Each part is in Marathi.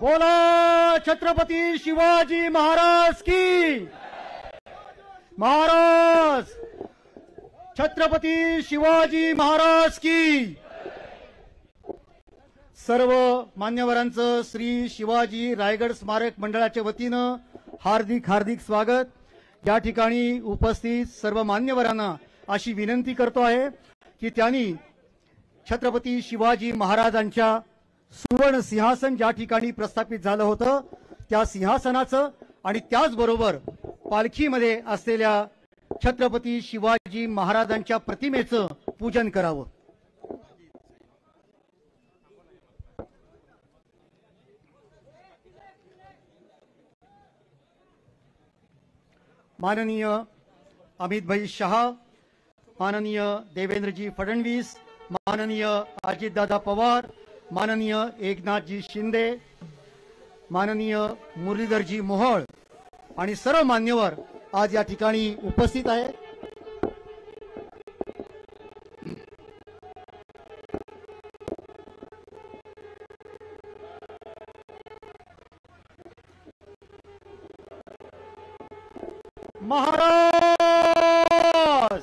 बोला छत्रपती शिवाजी महाराज की महाराज, छत्रपती शिवाजी महाराज की। सर्व मान्यवरांचं श्री शिवाजी रायगड स्मारक मंडळाच्या वतीनं हार्दिक हार्दिक स्वागत। या ठिकाणी उपस्थित सर्व मान्यवरांना अशी विनंती करतो आहे की त्यांनी छत्रपती शिवाजी महाराजांच्या सुवर्ण सिंहासन ज्या ठिकाणी प्रस्थापित झालं होतं त्या सिंहासनाचं आणि त्याचबरोबर पालखीमध्ये असलेल्या छत्रपती शिवाजी महाराजांच्या प्रतिमेचं पूजन करावं। माननीय अमित भाई शाह, माननीय देवेंद्रजी फडणवीस, माननीय अजितदादा पवार, माननीय एकनाथजी शिंदे, माननीय मुरलीधरजी मोहोळ आणि सर्व मान्यवर आज या ठिकाणी उपस्थित आहेत। महाराज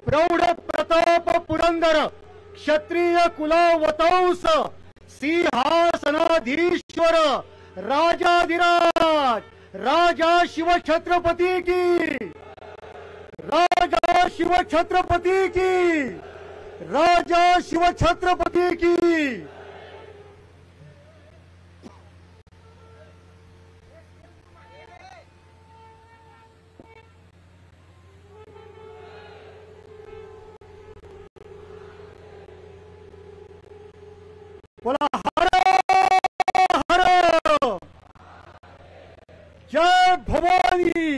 प्रौढ प्रताप पुरंदर क्षत्रिय कुलावतंस सिंहासनाधीश्वर राजाधिराज राजा शिवछत्रपती की, राजा शिवछत्रपती की, राजा शिवछत्रपती की। बोला हर हर जय भवानी।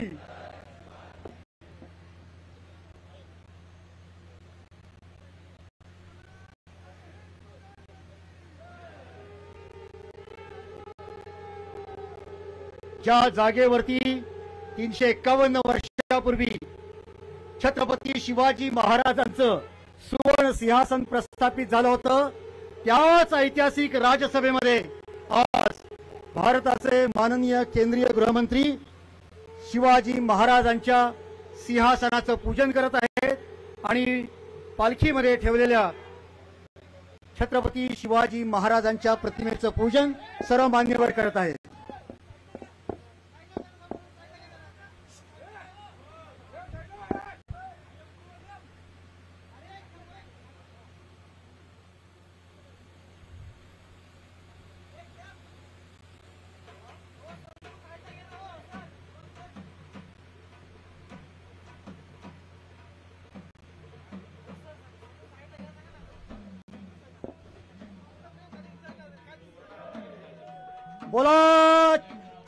ज्या जागेवरती 351 वर्षापूर्वी छत्रपती शिवाजी महाराजांचं सुवर्ण सिंहासन प्रस्थापित झालं होतं त्याच ऐतिहासिक राजसभेमध्ये आज भारताचे माननीय केंद्रीय गृहमंत्री शिवाजी महाराजांच्या सिंहासनाचं पूजन करत आहेत आणि पालखीमध्ये ठेवलेल्या छत्रपती शिवाजी महाराजांच्या प्रतिमेचं पूजन सर्व मान्यवर करत आहेत। बोला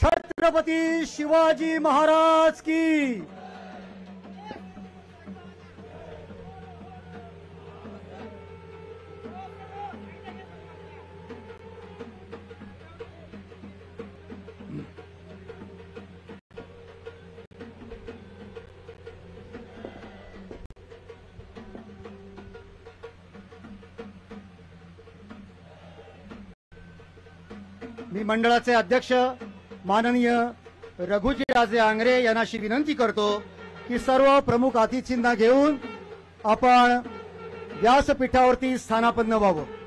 छत्रपती शिवाजी महाराज की। मी मंडळाचे अध्यक्ष माननीय रघुजीराजे आंग्रे यांना अशी विनंती करतो की सर्व प्रमुख अतिथींना घेऊन आपण व्यासपीठावरती स्थानापन्न व्हावं।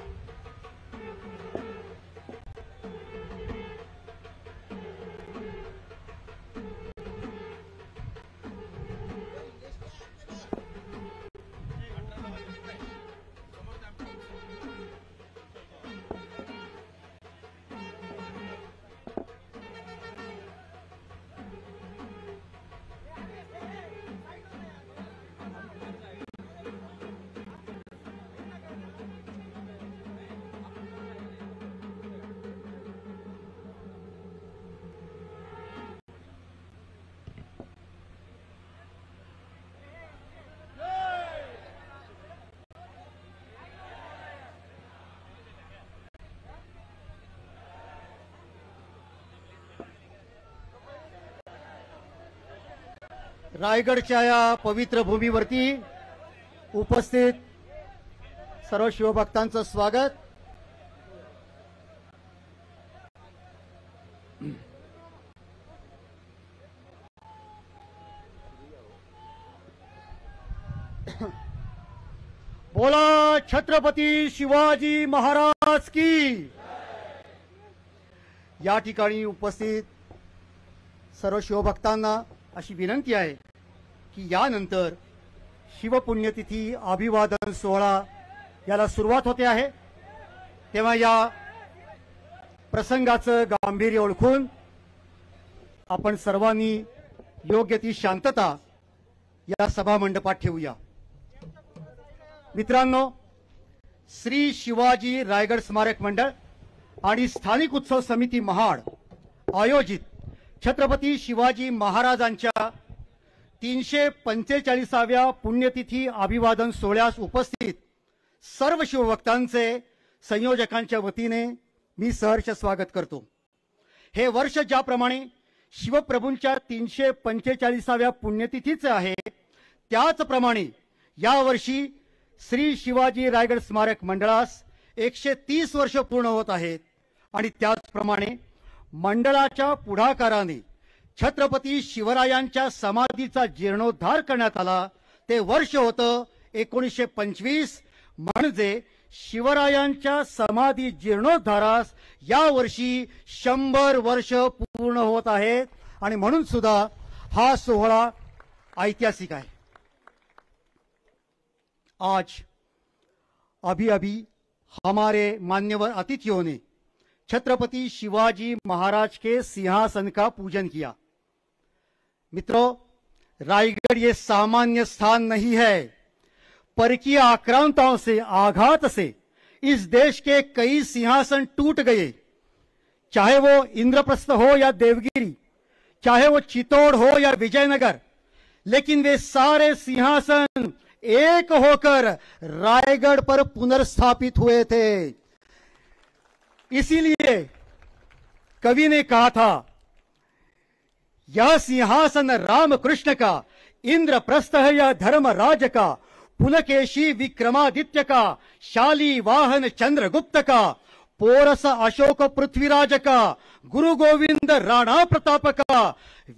रायगडच्या या पवित्र भूमीवरती उपस्थित सर्व शिवभक्तांचं स्वागत। बोला छत्रपती शिवाजी महाराज की। या ठिकाणी उपस्थित सर्व शिवभक्तांना अशी विनंती आहे की यानंतर शिवपुण्यतिथी अभिवादन सोहळा याला सुरुवात होते आहे, तेव्हा या प्रसंगाचं गांभीर्य ओळखून आपण सर्वांनी योग्य ती शांतता या सभामंडपात ठेवूया। मित्रांनो, श्री शिवाजी रायगड स्मारक मंडळ आणि स्थानिक उत्सव समिती महाड आयोजित छत्रपती शिवाजी महाराजांच्या 345व्या पुण्यतिथी अभिवादन सोहळ्यास उपस्थित सर्व शिवभक्तांचे संयोजकांच्या वतीने मी सहर्ष स्वागत करतो। हे वर्ष ज्याप्रमाणे शिवप्रभूंच्या 345व्या पुण्यतिथीचे आहे, त्याचप्रमाणे यावर्षी श्री शिवाजी रायगड स्मारक मंडळास 130 वर्ष पूर्ण होत आहेत आणि त्याचप्रमाणे मंडळाच्या पुढाकाराने छत्रपती शिवरायांच्या समाधीचा जीर्णोद्धार करण्यात आला। ते वर्ष होतं 1925, म्हणजे शिवरायांच्या समाधी जीर्णोद्धारास या वर्षी 100 वर्ष पूर्ण होत आहेत आणि म्हणून सुद्धा हा सोहळा ऐतिहासिक आहे। आज अभी हमारे मान्यवर अतिथियों ने छत्रपति शिवाजी महाराज के सिंहासन का पूजन किया। मित्रों, रायगढ़ ये सामान्य स्थान नहीं है। परकीय आक्रांताओं से, आघात से इस देश के कई सिंहासन टूट गए, चाहे वो इंद्रप्रस्थ हो या देवगिरी, चाहे वो चित्तौड़ हो या विजयनगर, लेकिन वे सारे सिंहासन एक होकर रायगढ़ पर पुनर्स्थापित हुए थे। इसीलिए कवि ने कहा था, यह सिंहासन रामकृष्ण का, इंद्रप्रस्थ है यह धर्मराज का, पुलकेशी विक्रमादित्य का, शाली वाहन चंद्रगुप्त का, पोरस अशोक पृथ्वीराज का, गुरु गोविंद राणा प्रताप का,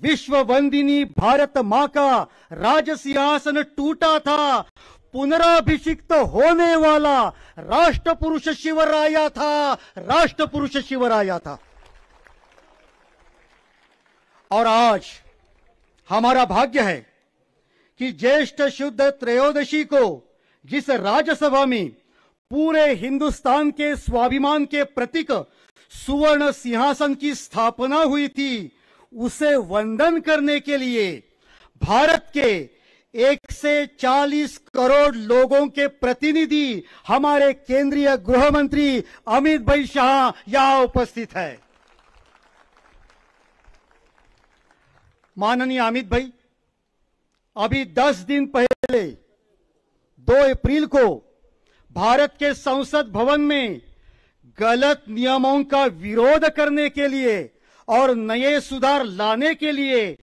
विश्व वंदिनी भारत मां का राज सिंहासन टूटा था, पुनराभिषिक्त होने वाला राष्ट्रपुरुष शिवराया था, राष्ट्रपुरुष शिवराया था। और आज हमारा भाग्य है कि ज्येष्ठ शुद्ध त्रयोदशी को जिस राज्यसभा में पूरे हिंदुस्तान के स्वाभिमान के प्रतीक सुवर्ण सिंहासन की स्थापना हुई थी, उसे वंदन करने के लिए भारत के 140 करोड़ लोगों के प्रतिनिधि हमारे केंद्रीय गृह मंत्री अमित भाई शाह यहां उपस्थित है। माननीय अमित भाई, अभी 10 दिन पहले 2 अप्रैल को भारत के संसद भवन में गलत नियमों का विरोध करने के लिए और नए सुधार लाने के लिए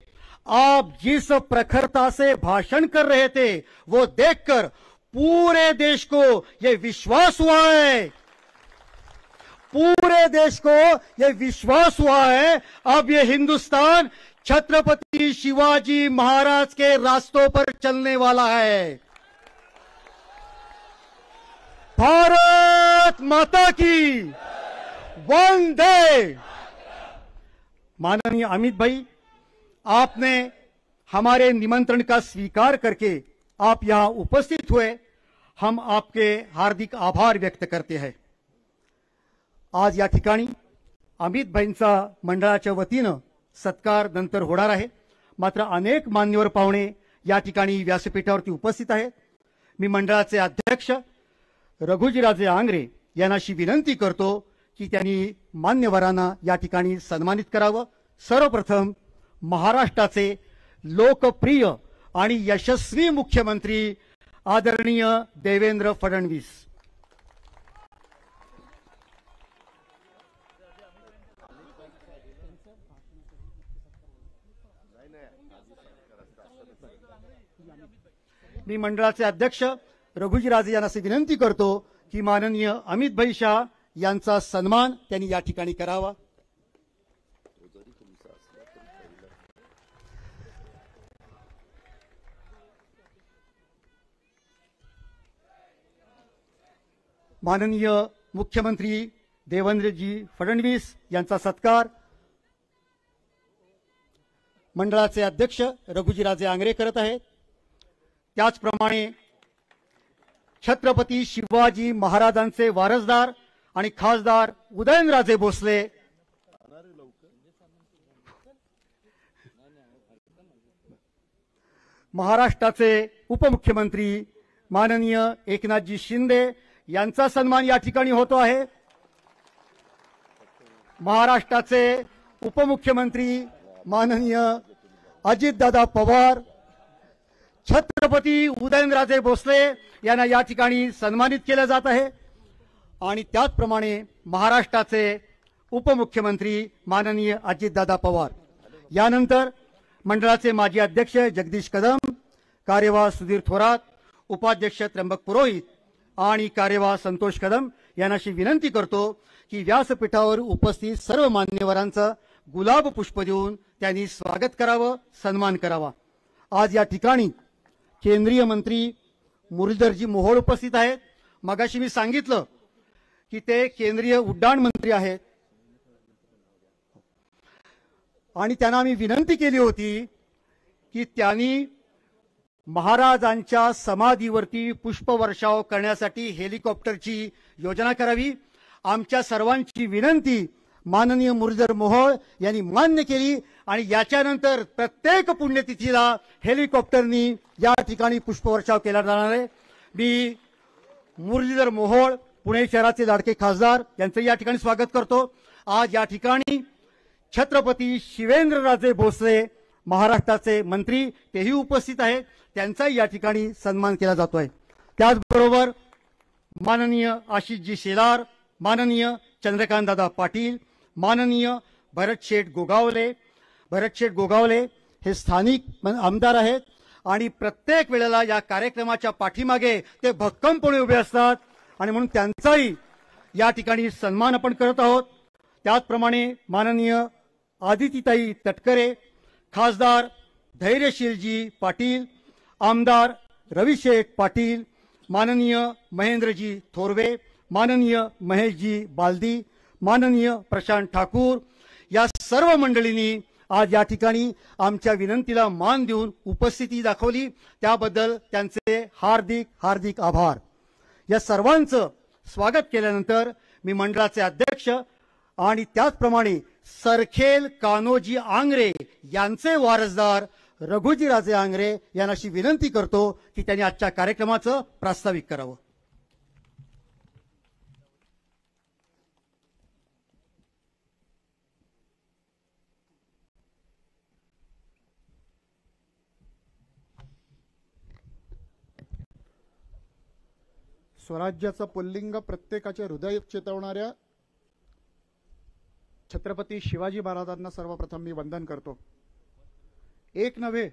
आप जिस प्रखरता से भाषण कर रहे थे, वो देखकर पूरे देश को ये विश्वास हुआ है, पूरे देश को ये विश्वास हुआ है, अब ये हिंदुस्तान छत्रपति शिवाजी महाराज के रास्तों पर चलने वाला है। भारत माता की वंदे। माननीय अमित भाई, आपने हमारे निमंत्रण का स्वीकार करके आप यहां उपस्थित हुए, हम आपके हार्दिक आभार व्यक्त करते हैं। आज या ठिकाणी अमित भाईंचा मंडळाच्या वतीनं सत्कार नंतर होणार आहे, मात्र अनेक मान्यवर पाहुणे या ठिकाणी व्यासपीठावरती उपस्थित आहेत। मी मंडळाचे अध्यक्ष रघुजीराजे आंग्रे यांना अशी विनंती करतो की त्यांनी मान्यवरांना या ठिकाणी सन्मानित करावं। सर्वप्रथम महाराष्ट्राचे लोकप्रिय आणि यशस्वी मुख्यमंत्री आदरणीय देवेंद्र फडणवीस। मी मंडळाचे अध्यक्ष रघुजीराजे यांना अशी विनंती करतो की माननीय अमित भाई शाह यांचा सन्मान त्यांनी या ठिकाणी करावा। माननीय मुख्यमंत्री देवेंद्रजी फडणवीस यांचा सत्कार मंडळाचे अध्यक्ष रघुजीराजे आंग्रे करत आहेत। त्याचप्रमाणे छत्रपती शिवाजी महाराजांचे वारसदार आणि खासदार उदयनराजे भोसले महाराष्ट्राचे उपमुख्यमंत्री माननीय एकनाथजी शिंदे यांचा सन्मान या ठिकाणी होतो आहे। महाराष्ट्राचे उपमुख्यमंत्री माननीय अजितदादा पवार छत्रपती उदयनराजे भोसले यांना या ठिकाणी सन्मानित केले जात आहे। आणि त्याचप्रमाणे महाराष्ट्राचे उपमुख्यमंत्री माननीय अजितदादा पवार यानंतर मंडळाचे माजी अध्यक्ष जगदीश कदम, कार्यवाह सुधीर थोरात, उपाध्यक्ष त्र्यंबक पुरोहित आणि कार्यवाह संतोष कदम यांना विनंती करतो की व्यासपीठावर उपस्थित सर्व मान्यवरांचं गुलाब पुष्प देऊन त्यांनी स्वागत करावं, सन्मान करावा। आज या ठिकाणी केंद्रीय मंत्री मुरलीधरजी मोहोळ उपस्थित आहेत। मगाशी मी सांगितलं की ते केंद्रीय उड्डाण मंत्री आहेत आणि त्यांना मी विनंती केली होती की त्यांनी महाराजांच्या समाधीवरती पुष्पवर्षाव करण्यासाठी हेलिकॉप्टरची योजना करावी। आमच्या सर्वांची विनंती माननीय मुरलीधर मोहोळ यांनी मान्य केली आणि याच्यानंतर प्रत्येक पुण्यतिथीला हेलिकॉप्टरनी या ठिकाणी पुष्पवर्षाव केला जाणार आहे। मी मुरलीधर मोहोळ पुणे शहराचे लाडके खासदार यांचं या ठिकाणी स्वागत करतो। आज या ठिकाणी छत्रपती शिवेंद्रराजे भोसले महाराष्ट्राचे मंत्री तेही उपस्थित आहेत, त्यांचाही या ठिकाणी सन्मान केला जातोय। त्याचबरोबर माननीय आशिषजी शेलार, माननीय चंद्रकांतदादा पाटील, माननीय भरतशेठ गोगावले हे स्थानिक आमदार आहेत आणि प्रत्येक वेळेला या कार्यक्रमाच्या पाठीमागे ते भक्कमपणे उभे असतात आणि म्हणून त्यांचाही या ठिकाणी सन्मान आपण करत आहोत। त्याचप्रमाणे माननीय आदितीताई तटकरे, खासदार धैर्यशीलजी पाटील, आमदार रविशेठ पाटील, माननीय महेंद्रजी थोरवे, माननीय महेशजी बालदी, माननीय प्रशांत ठाकूर या सर्व मंडळींनी आज या ठिकाणी आमच्या विनंतीला मान देऊन उपस्थिती दाखवली, त्याबद्दल त्यांचे हार्दिक हार्दिक आभार। या सर्वांचं स्वागत केल्यानंतर मी मंडळाचे अध्यक्ष आणि त्याचप्रमाणे सरखेल कान्होजी आंग्रे यांचे वारसदार रघुजीराजे आंग्रे यांना विनंती करतो की त्यांनी आजच्या कार्यक्रमाचं प्रास्ताविक करावं। स्वराज्याचं पुल्लिंग प्रत्येकाचे हृदय चेतवणाऱ्या छत्रपती शिवाजी महाराजांना सर्वप्रथम मी वंदन करतो। एक नव्हे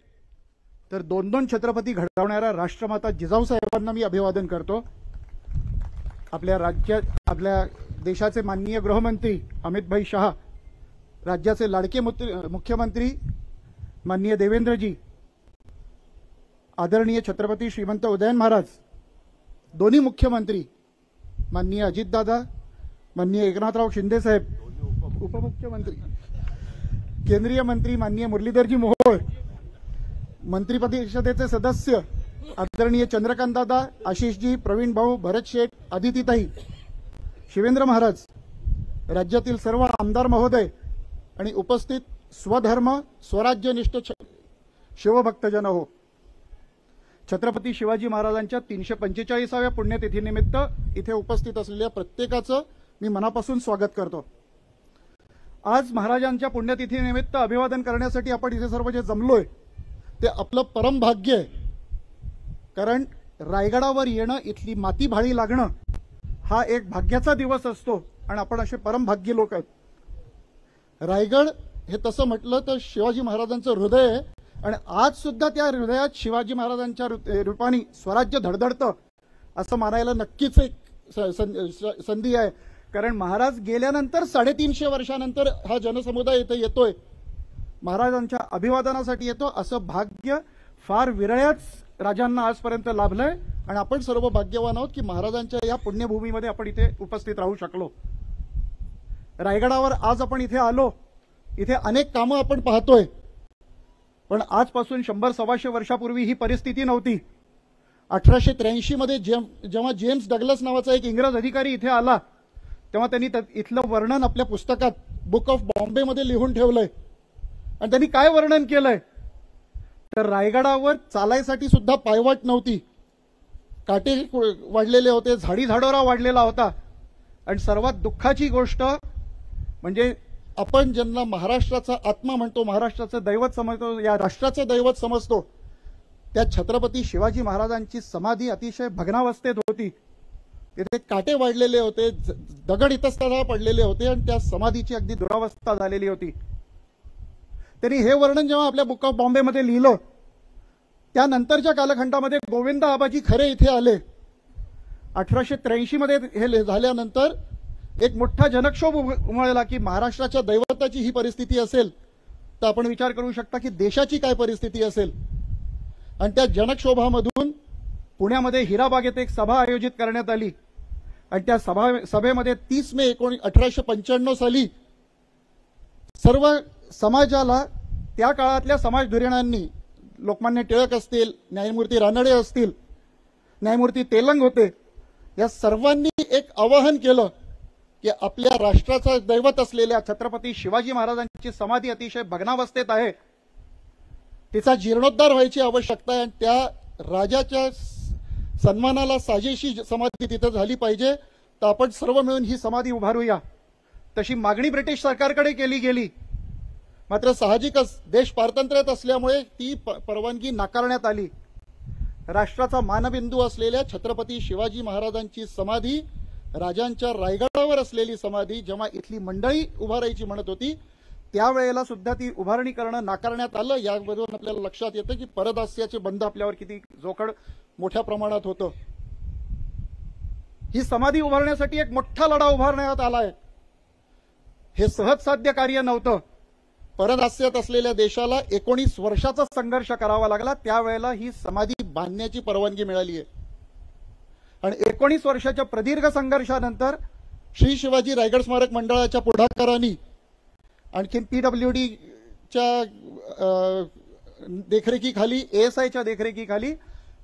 तर दोन दोन छत्रपती घडवणाऱ्या राष्ट्रमाता जिजाऊ साहेबांना मी अभिवादन करतो। आपल्या देशाचे माननीय गृहमंत्री अमितभाई शहा, राज्याचे लाडके मुख्यमंत्री माननीय देवेंद्रजी, आदरणीय छत्रपती श्रीमंत उदयन महाराज, दोन्ही मुख्यमंत्री माननीय अजितदादा, माननीय एकनाथराव शिंदे साहेब, उपमुख्यमंत्री केंद्रीय मंत्री माननीय मुरलीधरजी मोहोळ, मंत्रिपरिषदेचे सदस्य आदरणीय चंद्रकांतदादा, आशिषजी, प्रवीण भाऊ, भरत शेठ, आदितीताई, शिवेंद्र महाराज, राज्यातील सर्व आमदार महोदय आणि उपस्थित स्वधर्म स्वराज्यनिष्ठ शिवभक्तजन हो। छत्रपती शिवाजी महाराजांच्या 345व्या पुण्यतिथीनिमित्त इथे उपस्थित असलेल्या प्रत्येकाचं मी मनापासून स्वागत करतो। आज महाराजांच्या पुण्यतिथीनिमित्त अभिवादन करण्यासाठी आपण इथे सर्व जे जमलोय ते आपलं परम भाग्य आहे, कारण रायगडावर येणं, इथली माती भाळी लागणं हा एक भाग्याचा दिवस असतो आणि आपण असे परम भाग्य लोक आहेत। रायगड हे तसं म्हटलं तर शिवाजी महाराजांचं हृदय आहे आणि आज सुद्धा त्या हृदयात शिवाजी महाराजांच्या रूपाने स्वराज्य धडधडतं असं मानायला नक्कीच एक संधी आहे। कारण महाराज गेल्यानंतर 350 वर्षानंतर हा जनसमुदाय इथे येतोय, महाराजांच्या अभिवादनासाठी येतो. असं भाग्य फार विरळच राजांना आजपर्यंत लाभलंय आणि आपण सर्व भाग्यवान आहोत की महाराजांच्या या पुण्यभूमीमध्ये आपण इथे उपस्थित राहू शकलो. रायगडावर आज आपण इथे आलो, इथे अनेक कामं आपण पाहतोय, पण आजपासून 100-125 वर्षापूर्वी ही परिस्थिती नव्हती. 1883 मध्ये जेव्हा जेम्स डग्लस नावाचा एक इंग्रज अधिकारी इथे आला, तेव्हा त्यांनी इथलं वर्णन आपल्या पुस्तकात बुक ऑफ बॉम्बे मध्ये लिहून ठेवलंय. आणि त्यांनी काय वर्णन केलंय, तर रायगडावर चालायसाठी सुद्धा पायवाट नव्हती, काटे वाढलेले होते, झाडी झाडोरा वाढलेला होता. आणि सर्वात दुःखाची गोष्ट म्हणजे आपण ज्यांना महाराष्ट्राचा आत्मा म्हणतो, महाराष्ट्राचं दैवत समजतो, या राष्ट्राचं दैवत समजतो, त्या छत्रपती शिवाजी महाराजांची समाधी अतिशय भग्नावस्थेत होती. तिथे काटे वाढलेले होते, दगड इतस्ततः पडलेले होते आणि त्या समाधीची अगदी दुरावस्था झालेली होती. त्यांनी हे वर्णन जेव्हा आपल्या बुक ऑफ बॉम्बेमध्ये लिहिलं, त्यानंतरच्या कालखंडामध्ये गोविंद आबाजी खरे इथे आले. 1883 मध्ये हे झाल्यानंतर एक मोठा जनक्षोभ उमळला की महाराष्ट्राच्या दैवताची ही परिस्थिती असेल तर आपण विचार करू शकता की देशाची काय परिस्थिती असेल. आणि त्या जनक्षोभामधून पुण्यामध्ये हिराबाग येथे एक सभा आयोजित करण्यात आली आणि त्या सभेमध्ये 30 मे 1895 साली सर्व समाजाला त्या काळातल्या समाजधुरीणांनी, लोकमान्य टिळक असतील, न्यायमूर्ती रानडे असतील, न्यायमूर्ती तेलंग होते, या सर्वांनी एक आवाहन केलं की आपल्या राष्ट्राचं दैवत असलेल्या छत्रपती शिवाजी महाराजांची समाधी अतिशय भग्नावस्थेत आहे, तिचा जीर्णोद्धार व्हायची आवश्यकता आहे आणि त्या राजाच्या सन्मानाला साजेशी समाधी तिथे झाली पाहिजे. तर आपण सर्व मिळून ही समाधी उभारूया. तशी मागणी ब्रिटिश सरकारकडे केली गेली, मात्र साहजिकच देश पारतंत्र्यात असल्यामुळे ती परवानगी नाकारण्यात आली. राष्ट्राचा मानबिंदू असलेल्या छत्रपती शिवाजी महाराजांची समाधी, राजांच्या रायगडावर असलेली समाधी जेव्हा इथली मंडळी उभारायची म्हणत होती, त्यावेळेला सुद्धा ती उभारणी करणं नाकारण्यात आलं. यावरून आपल्याला लक्षात येतं की परदास्याचे बंध आपल्यावर किती जोखड मोठ्या प्रमाणात होतं. ही समाधी उभारण्यासाठी एक मोठा लढा उभारण्यात आलाय. हे सहज साध्य कार्य नव्हतं. परदास्यात असलेल्या देशाला 19 वर्षाचा संघर्ष करावा लागला, त्यावेळेला ही समाधी बांधण्याची परवानगी मिळाली आहे. आणि 19 वर्षाच्या प्रदीर्घ संघर्षानंतर श्री शिवाजी रायगड स्मारक मंडळाच्या पुढाकाराने आणखीन PWDच्या देखरेखीखाली, ASIच्या देखरेखीखाली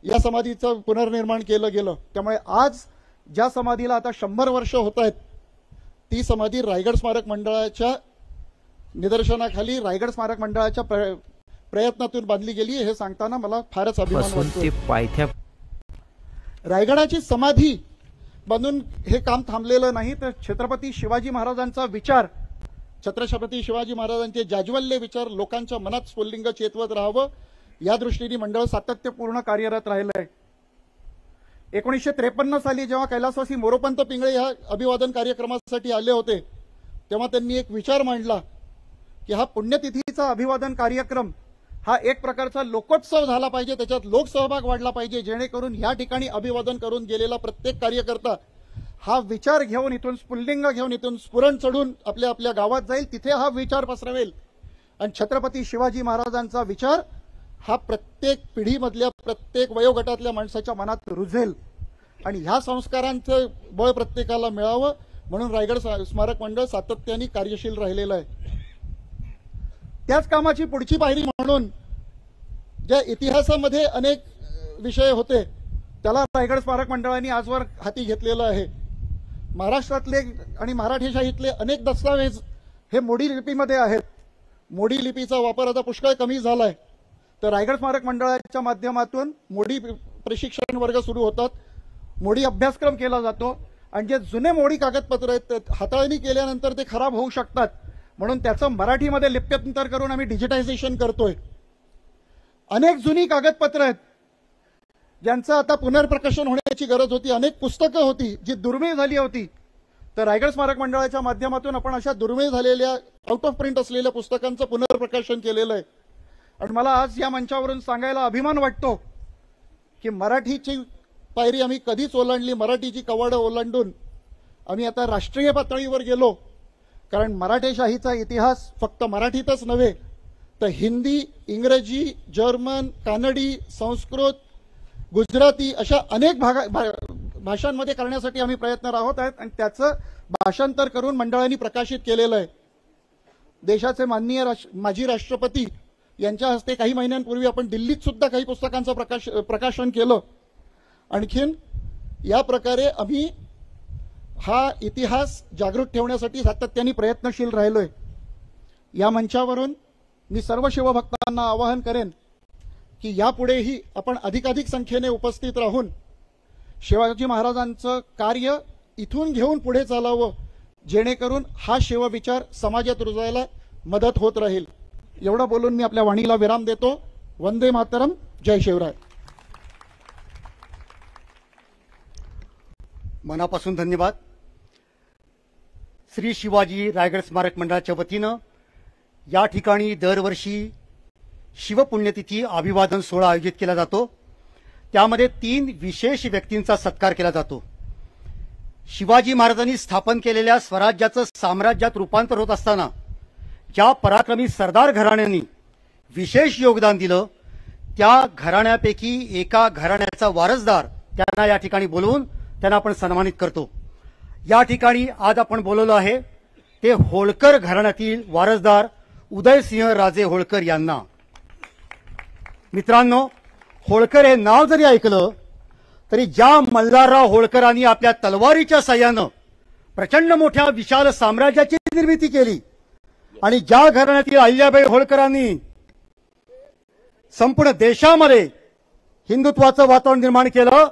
या समाधीचं पुनर्निर्माण केलं गेलं. त्यामुळे आज ज्या समाधीला आता 100 वर्ष होत आहेत, ती समाधी रायगड स्मारक मंडळाच्या निदर्शनाखाली, रायगड स्मारक मंडळाच्या प्रयत्नातून बांधली गेली. हे सांगताना मला फारच अभिमान वाटतो. रायगडाची समाधी बांधून हे काम थांबलेलं नाही, तर छत्रपती शिवाजी महाराजांचा विचार, छत्रपती शिवाजी महाराजांचे जाज्वल्य विचार लोकांच्या मनात स्फुल्लिंग चेतवत राहावं, या दृष्टीने मंडळ सातत्यपूर्ण कार्यरत राहिलंय. 1953 साली जेव्हा कैलासवासी मोरोपंत पिंगळे या अभिवादन कार्यक्रमासाठी आले होते, तेव्हा त्यांनी एक विचार मांडला की हा पुण्यतिथीचा अभिवादन कार्यक्रम हा एक प्रकारचा लोकोत्सव झाला पाहिजे, त्याच्यात लोकसहभाग वाढला पाहिजे, जेणेकरून या ठिकाणी अभिवादन करून गेलेला प्रत्येक कार्यकर्ता हा विचार घेऊन, इथून स्फुल्लिंग घेऊन, इथून स्फुरण चढून आपल्या आपल्या गावात जाईल, तिथे हा विचार पसरवेल आणि छत्रपती शिवाजी महाराजांचा विचार हा प्रत्येक पिढीमधल्या, प्रत्येक वयोगटातल्या माणसाच्या मनात रुजेल आणि ह्या संस्कारांचं बळ प्रत्येकाला मिळावं म्हणून रायगड स्मारक मंडळ सातत्याने कार्यशील राहिलेलं आहे. त्याच कामाची पुढची पायरी म्हणून ज्या इतिहासामध्ये अनेक विषय होते, त्याला रायगड स्मारक मंडळाने आजवर हाती घेतलेलं आहे. महाराष्ट्रातले आणि मराठी शाहीतले अनेक दस्तावेज हे मोडी लिपीमध्ये आहेत. मोडी लिपीचा वापर आता पुष्कळ कमी झालाय, तर रायगड स्मारक मंडळाच्या माध्यमातून मोडी प्रशिक्षण वर्ग सुरू होतात, मोडी अभ्यासक्रम केला जातो आणि जे जुने मोडी कागदपत्र आहेत ते हाताळणी केल्यानंतर ते खराब होऊ शकतात, म्हणून त्याचं मराठीमध्ये लिप्यंतर करून आम्ही डिजिटायझेशन करतोय. अनेक जुनी कागदपत्र आहेत ज्यांचं आता पुनर्प्रकाशन होण्याची गरज होती, अनेक पुस्तकं होती जी दुर्मिळ झाली होती, तर रायगड स्मारक मंडळाच्या माध्यमातून आपण अशा दुर्मिळ झालेल्या, आउट ऑफ प्रिंट असलेल्या पुस्तकांचं पुनर्प्रकाशन केलेलं आहे. आणि मला आज या मंचावरून सांगायला अभिमान वाटतो की मराठीची पायरी आम्ही कधीच ओलांडली, मराठीची कवाडं ओलांडून आम्ही आता राष्ट्रीय पातळीवर गेलो, कारण मराठेशाहीचा इतिहास फक्त मराठीतच नव्हे तर हिंदी, इंग्रजी, जर्मन, कानडी, संस्कृत, गुजराती अशा अनेक भाषांमध्ये करण्यासाठी आम्ही प्रयत्न राहत आहेत आणि त्याचं भाषांतर करून मंडळांनी प्रकाशित केलेलं आहे. देशाचे माननीय माजी राष्ट्रपती यांच्या हस्ते काही महिन्यांपूर्वी आपण दिल्लीत सुद्धा काही पुस्तकांचं प्रकाशन केलं. आणखीन या प्रकारे आम्ही हा इतिहास जागृत ठेवण्यासाठी सातत्याने प्रयत्नशील राहिलोय. या मंचावरून मी सर्व शिवभक्तांना आवाहन करेन की यापुढेही आपण अधिकाधिक संख्येने उपस्थित राहून शिवाजी महाराजांचं कार्य इथून घेऊन पुढे चालावं, जेणेकरून हा शिवविचार समाजात रुजायला मदत होत राहील. एवढं बोलून मी आपल्या वाणीला विराम देतो. वंदे मातरम, जय शिवराय. मनापासून धन्यवाद. श्री शिवाजी रायगड स्मारक मंडळाच्या वतीनं या ठिकाणी दरवर्षी शिवपुण्यतिथी अभिवादन सोहळा आयोजित केला जातो. त्यामध्ये 3 विशेष व्यक्तींचा सत्कार केला जातो. शिवाजी महाराजांनी स्थापन केलेल्या स्वराज्याचं साम्राज्यात रूपांतर होत असताना ज्या पराक्रमी सरदार घराण्यांनी विशेष योगदान दिलं, त्या घराण्यापैकी एका घराण्याचा वारसदार त्यांना या ठिकाणी बोलवून त्यांना आपण सन्मानित करतो. या ठिकाणी आज आपण बोलवलं आहे ते होळकर घराण्यातील वारसदार उदयसिंह राजे होळकर यांना. मित्रांनो, होळकर हे नाव जरी ऐकलं तरी ज्या मल्हारराव होळकरांनी आपल्या तलवारीच्या साह्यानं प्रचंड मोठ्या विशाल साम्राज्याची निर्मिती केली आणि ज्या घराण्यातील अहिल्याबाई होळकरांनी संपूर्ण देशामध्ये हिंदुत्वाचं वातावरण निर्माण केलं.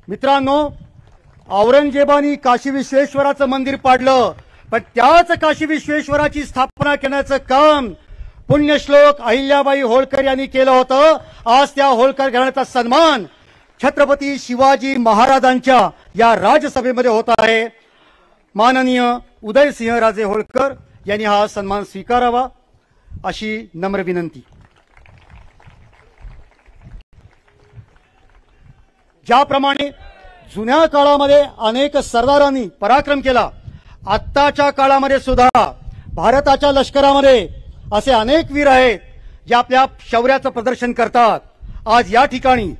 मित्रांनो, औरंगजेबानी काशी विश्वेश्वराचं मंदिर पाडलं, पण त्याच काशी विश्वेश्वराची स्थापना करण्याचं काम पुण्यश्लोक अहिल्याबाई होळकर यांनी केलं होतं. आज त्या होळकर घराण्याचा सन्मान छत्रपती शिवाजी महाराजांच्या या राजसभेमध्ये होत आहे. माननीय उदयसिंह राजे होळकर यांनी हा सन्मान स्वीकारावा अशी नम्र विनंती. ज्याप्रमाणे जुन्या काळामध्ये अनेक सरदारांनी पराक्रम केला, आत्ताच्या काळामध्ये सुद्धा भारताच्या लष्करामध्ये असे अनेक वीर आहेत जे आपल्या शौर्याचं प्रदर्शन करतात. आज या ठिकाणी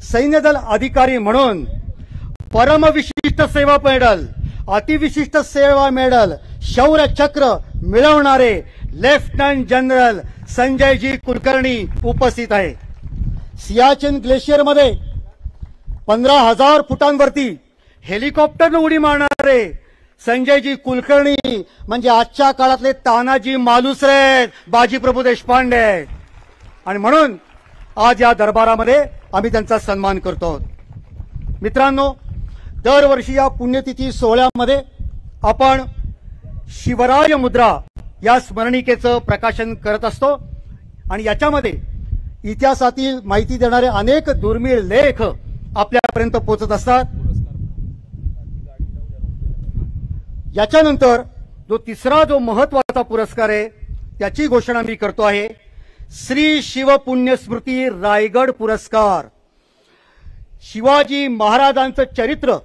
सैन्यदल अधिकारी म्हणून परमविशिष्ट सेवा मेडल, अतिविशिष्ट सेवा मेडल, शौर्य चक्र मिळवणारे लेफ्टनंट जनरल संजयजी कुलकर्णी उपस्थित आहे. सियाचीन ग्लेशियरमध्ये 15,000 फुटांवरती हेलिकॉप्टरनं उडी मारणारे संजयजी कुलकर्णी म्हणजे आजच्या काळातले तानाजी मालुसरे, बाजीप्रभू देशपांडे. आणि म्हणून आज या दरबारामध्ये आम्ही त्यांचा सन्मान करतो. मित्रांनो, दरवर्षी या पुण्यतिथी सोहळ्यामध्ये आपण शिवराय मुद्रा या स्मरणिकेचं प्रकाशन करत असतो आणि याच्यामध्ये इतिहासातील माहिती देणारे अनेक दुर्मिळ लेख आपल्यापर्यंत पोहोचत असतात. याच्यानंतर जो महत्वाचा पुरस्कार आहे त्याची घोषणा मी करतो आहे. श्री शिवपुण्यस्मृती रायगड पुरस्कार. शिवाजी महाराजांचं चरित्र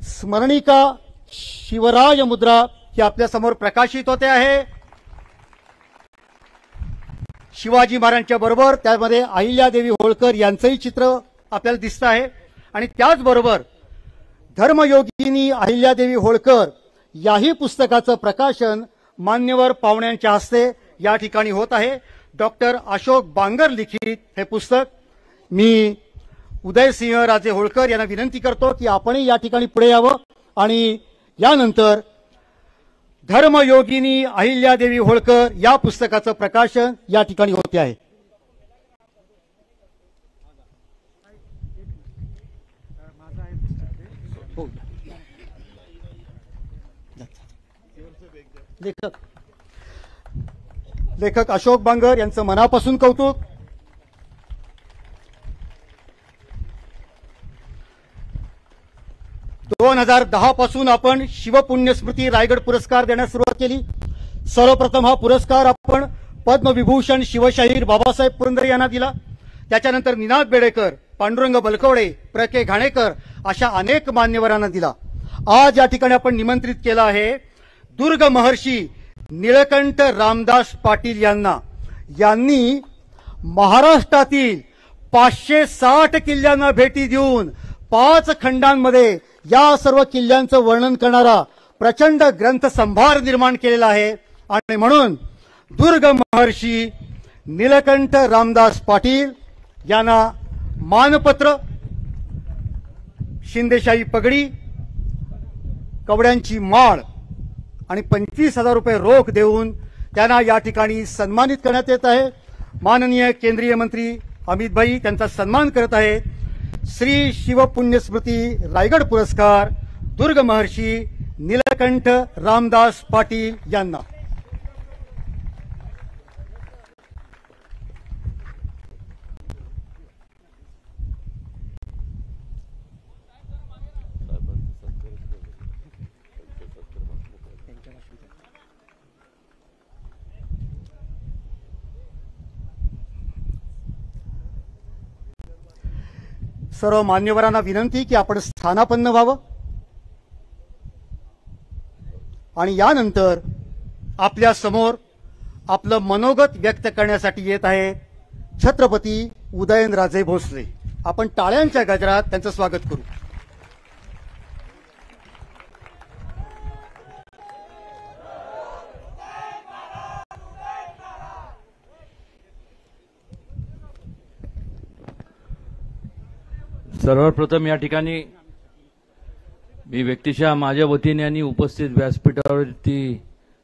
स्मरणिका शिवराय मुद्रा ही आपल्या समोर प्रकाशित होते आहे. शिवाजी महाराजांच्या बरोबर त्यामध्ये अहिल्यादेवी होळकर यांचंही चित्र आपल्याला दिसतं आहे आणि त्याचबरोबर धर्मयोगिनी अहिल्यादेवी होळकर याही पुस्तकाचं प्रकाशन मान्यवर पाहुण्यांच्या हस्ते या ठिकाणी होत आहे. डॉक्टर अशोक बांगर लिखित हे पुस्तक. मी उदयसिंह राजे होळकर यांना विनंती करतो की आपणही या ठिकाणी पुढे यावं आणि यानंतर धर्मयोगिनी अहिल्यादेवी होळकर या पुस्तकाचं प्रकाशन या ठिकाणी होते आहे. लेखक अशोक बांगर यांचं मनापासून कौतुक. दोन 2010 पासून आपण शिवपुण्यस्मृती रायगड पुरस्कार देण्यास सुरुवात केली. सर्वप्रथम हा पुरस्कार आपण पद्मविभूषण शिवशाहीर बाबासाहेब पुरंदरे यांना दिला. त्याच्यानंतर निनाद बेडेकर पांडुरंग बलकवडे, प्र के घाणेकर अशा अनेक मान्यवरांना दिला. आज या ठिकाणी आपण निमंत्रित केलं आहे दुर्ग महर्षी निळकंठ रामदास पाटील यांनी महाराष्ट्रातील 560 किल्ल्यांना भेटी देऊन 5 खंडांमध्ये या सर्व किल्ल्यांचं वर्णन करणारा प्रचंड ग्रंथसंभार निर्माण केलेला आहे. आणि म्हणून दुर्ग महर्षी निळकंठ रामदास पाटील यांना मानपत्र, शिंदेशाही पगडी, कवड्यांची माळ आणि 25,000 रुपये रोख देऊन त्यांना या ठिकाणी सन्मानित करण्यात येत आहे. माननीय केंद्रीय मंत्री अमित भाई त्यांचा सन्मान करत आहेत. श्री शिवपुण्यस्मृती रायगड पुरस्कार दुर्ग महर्षी निळकंठ रामदास पाटील यांना. सर्व मान्यवरांना विनंती की आपण स्थानापन्न व्हावं आणि यानंतर आपल्या समोर आपलं मनोगत व्यक्त करण्यासाठी येत आहे छत्रपती उदयनराजे भोसले. आपण टाळ्यांच्या गजरात त्यांचं स्वागत करू. सर्वप्रथम या ठिकाणी मी व्यक्तिशः माझ्या वतीने आणि उपस्थित व्यासपीठावरती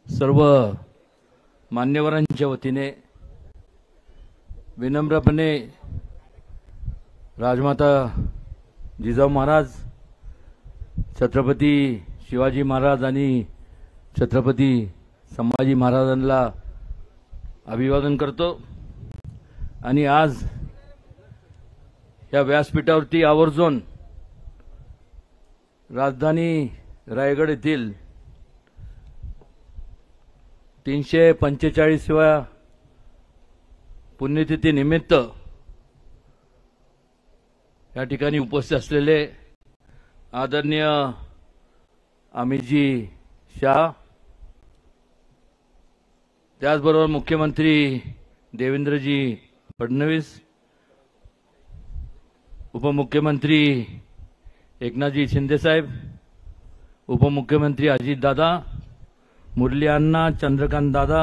सर्व मान्यवरांच्या वतीने विनम्रपणे राजमाता जिजाऊ महाराज, छत्रपती शिवाजी महाराज आणि छत्रपती संभाजी महाराजांना अभिवादन करतो. आणि आज या व्यासपीठावरती आवर्जून राजधानी रायगड येथील 345व्या पुण्यतिथी निमित्त या ठिकाणी उपस्थित असलेले आदरणीय अमितजी शाह, त्याचबरोबर मुख्यमंत्री देवेंद्रजी फडणवीस, उपमुख्यमंत्री एकनाथजी शिंदेसाहेब, उपमुख्यमंत्री अजितदादा, मुरली अण्णा, चंद्रकांत दादा,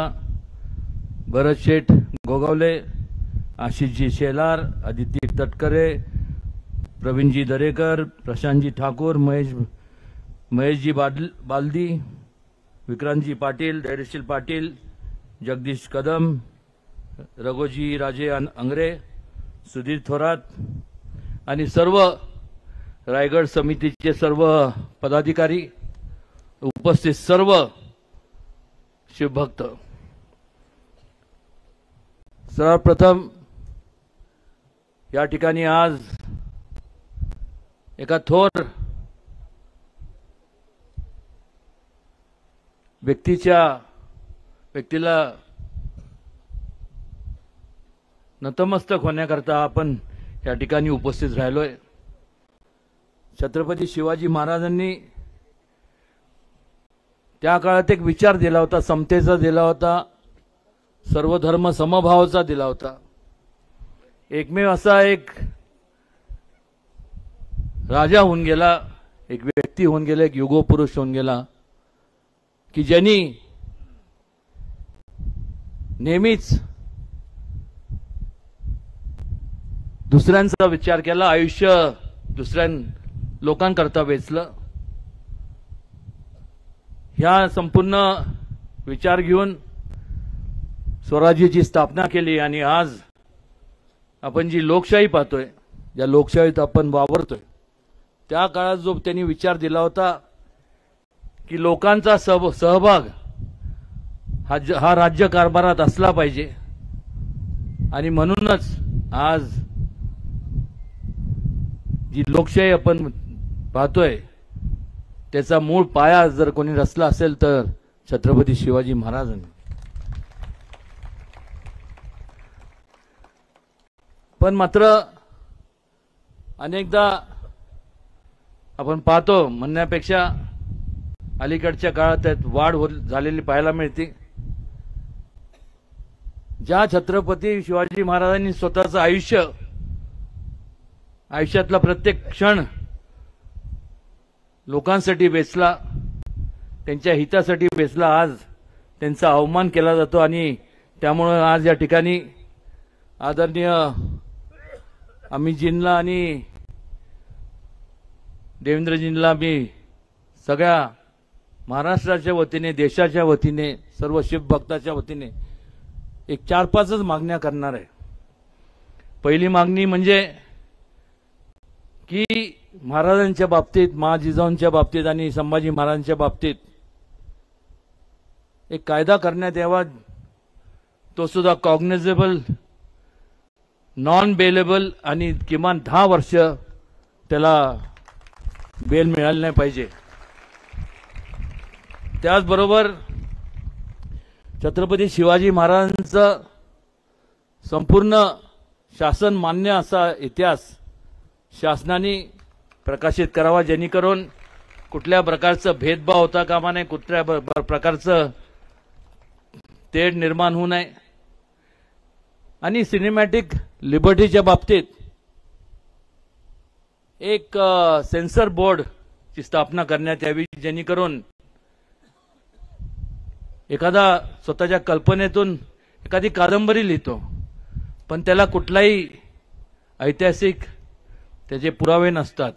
भरत शेठ गोगावले, आशिषजी शेलार, आदित्य तटकरे, प्रवीणजी दरेकर, प्रशांतजी ठाकूर, महेशजी बालदी, विक्रांतजी पाटील, धैर्यशील पाटील, जगदीश कदम, रघोजी राजे अंगरे, सुधीर थोरात आणि सर्व रायगड समितीचे सर्व पदाधिकारी, उपस्थित सर्व शिवभक्त, सर्वप्रथम या ठिकाणी आज एका थोर व्यक्तीला नतमस्तक होण्याकरता आपण या ठिकाणी उपस्थित राहिलोय. छत्रपती शिवाजी महाराजांनी त्या काळात एक विचार दिला होता, समतेचा दिला होता, सर्वधर्म समभावाचा दिला होता. एकमेव असा एक राजा होऊन गेला, एक व्यक्ती होऊन गेला, एक युगपुरुष होऊन गेला की ज्यांनी नेहमीच दुसऱ्यांचा विचार केला, आयुष्य दुसऱ्या लोकांकरता वेचलं. ह्या संपूर्ण विचार घेऊन स्वराज्याची स्थापना केली आणि आज आपण जी लोकशाही पाहतोय, ज्या लोकशाहीत आपण वावरतोय, त्या काळात जो त्यांनी विचार दिला होता की लोकांचा सहभाग हा राज्यकारभारात असला पाहिजे. आणि म्हणूनच आज जी लोकशाही आपण पाहतोय त्याचा मूळ पाया जर कोणी रचला असेल तर छत्रपती शिवाजी महाराजांनी. पण मात्र अनेकदा आपण पाहतो म्हणण्यापेक्षा अलीकडच्या काळात त्यात वाढ झालेली पाहायला मिळते. ज्या छत्रपती शिवाजी महाराजांनी स्वतःचं आयुष्यातला प्रत्येक क्षण लोकांसाठी वेचला, त्यांच्या हितासाठी वेचला, आज त्यांचा अवमान केला जातो. आणि त्यामुळे आज या ठिकाणी आदरणीय अमितजींना आणि देवेंद्रजींना मी सगळ्या महाराष्ट्राच्या वतीने, देशाच्या वतीने, सर्व शिवभक्ताच्या वतीने एक 4-5च मागण्या करणार आहे. पहिली मागणी म्हणजे की महाराजांच्या बाबतीत, महाजिजाऊंच्या बाबतीत आणि संभाजी महाराजांच्या बाबतीत एक कायदा करण्यात यावा, तो सुद्धा कॉग्निझेबल, नॉन बेलेबल आणि किमान 10 वर्ष त्याला बेल मिळाली नाही पाहिजे. त्याचबरोबर छत्रपती शिवाजी महाराजांचं संपूर्ण शासन मान्य असा इतिहास शासनाने प्रकाशित करावा, जेणेकरून कुठल्या प्रकारचं भेदभाव होता कामा नये, कुठल्या प्रकारचं तेढ निर्माण होऊ नये. आणि सिनेमॅटिक लिबर्टीच्या बाबतीत एक सेन्सर बोर्डची स्थापना करण्यात यावी, जेणेकरून एखादा स्वतःच्या कल्पनेतून एखादी कादंबरी लिहितो, पण त्याला कुठलाही ऐतिहासिक त्याचे पुरावे नसतात.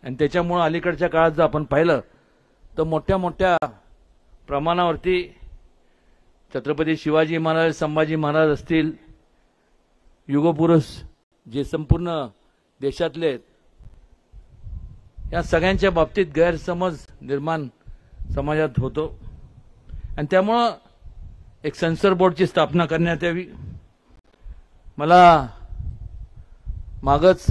आणि त्याच्यामुळे अलीकडच्या काळात जर आपण पाहिलं तर मोठ्या मोठ्या प्रमाणावरती छत्रपती शिवाजी महाराज, संभाजी महाराज असतील, युगपुरुष जे संपूर्ण देशातले आहेत, या सगळ्यांच्या बाबतीत गैरसमज निर्माण समाजात होतो. आणि त्यामुळं एक सेन्सर बोर्डची स्थापना करण्यात यावी. मला मागच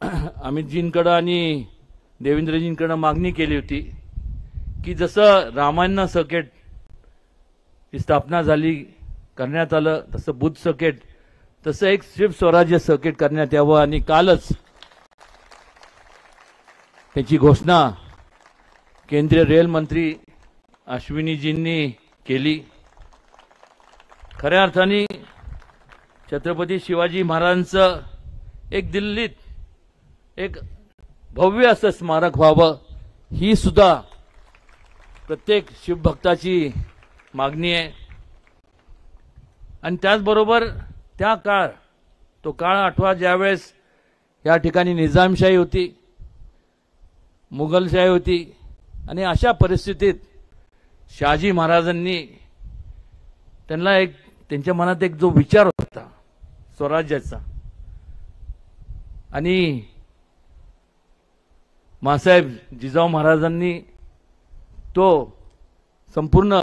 अमितजींकडे आणि देवेंद्रजींकडे मागणी केली होती की जसं रामायण सर्किट ची स्थापना झाली, करण्यात आलं, तसं बुद्ध सर्किट, तसं एक शिव स्वराज्य सर्किट करण्यात यावं. आणि कालच त्याची घोषणा केंद्रीय रेल मंत्री अश्विनीजींनी केली. खऱ्या अर्थाने छत्रपती शिवाजी महाराजांचं एक दिल्लीत एक भव्य असं स्मारक व्हावं, ही सुद्धा प्रत्येक शिवभक्ताची मागणी आहे. आणि त्याचबरोबर तो काळ आठवा, ज्यावेळेस या ठिकाणी निजामशाही होती, मुघलशाही होती. आणि अशा परिस्थितीत शहाजी महाराजांनी त्यांच्या मनात एक जो विचार होता स्वराज्याचा, आणि मासाहेब जिजाऊ महाराजांनी तो संपूर्ण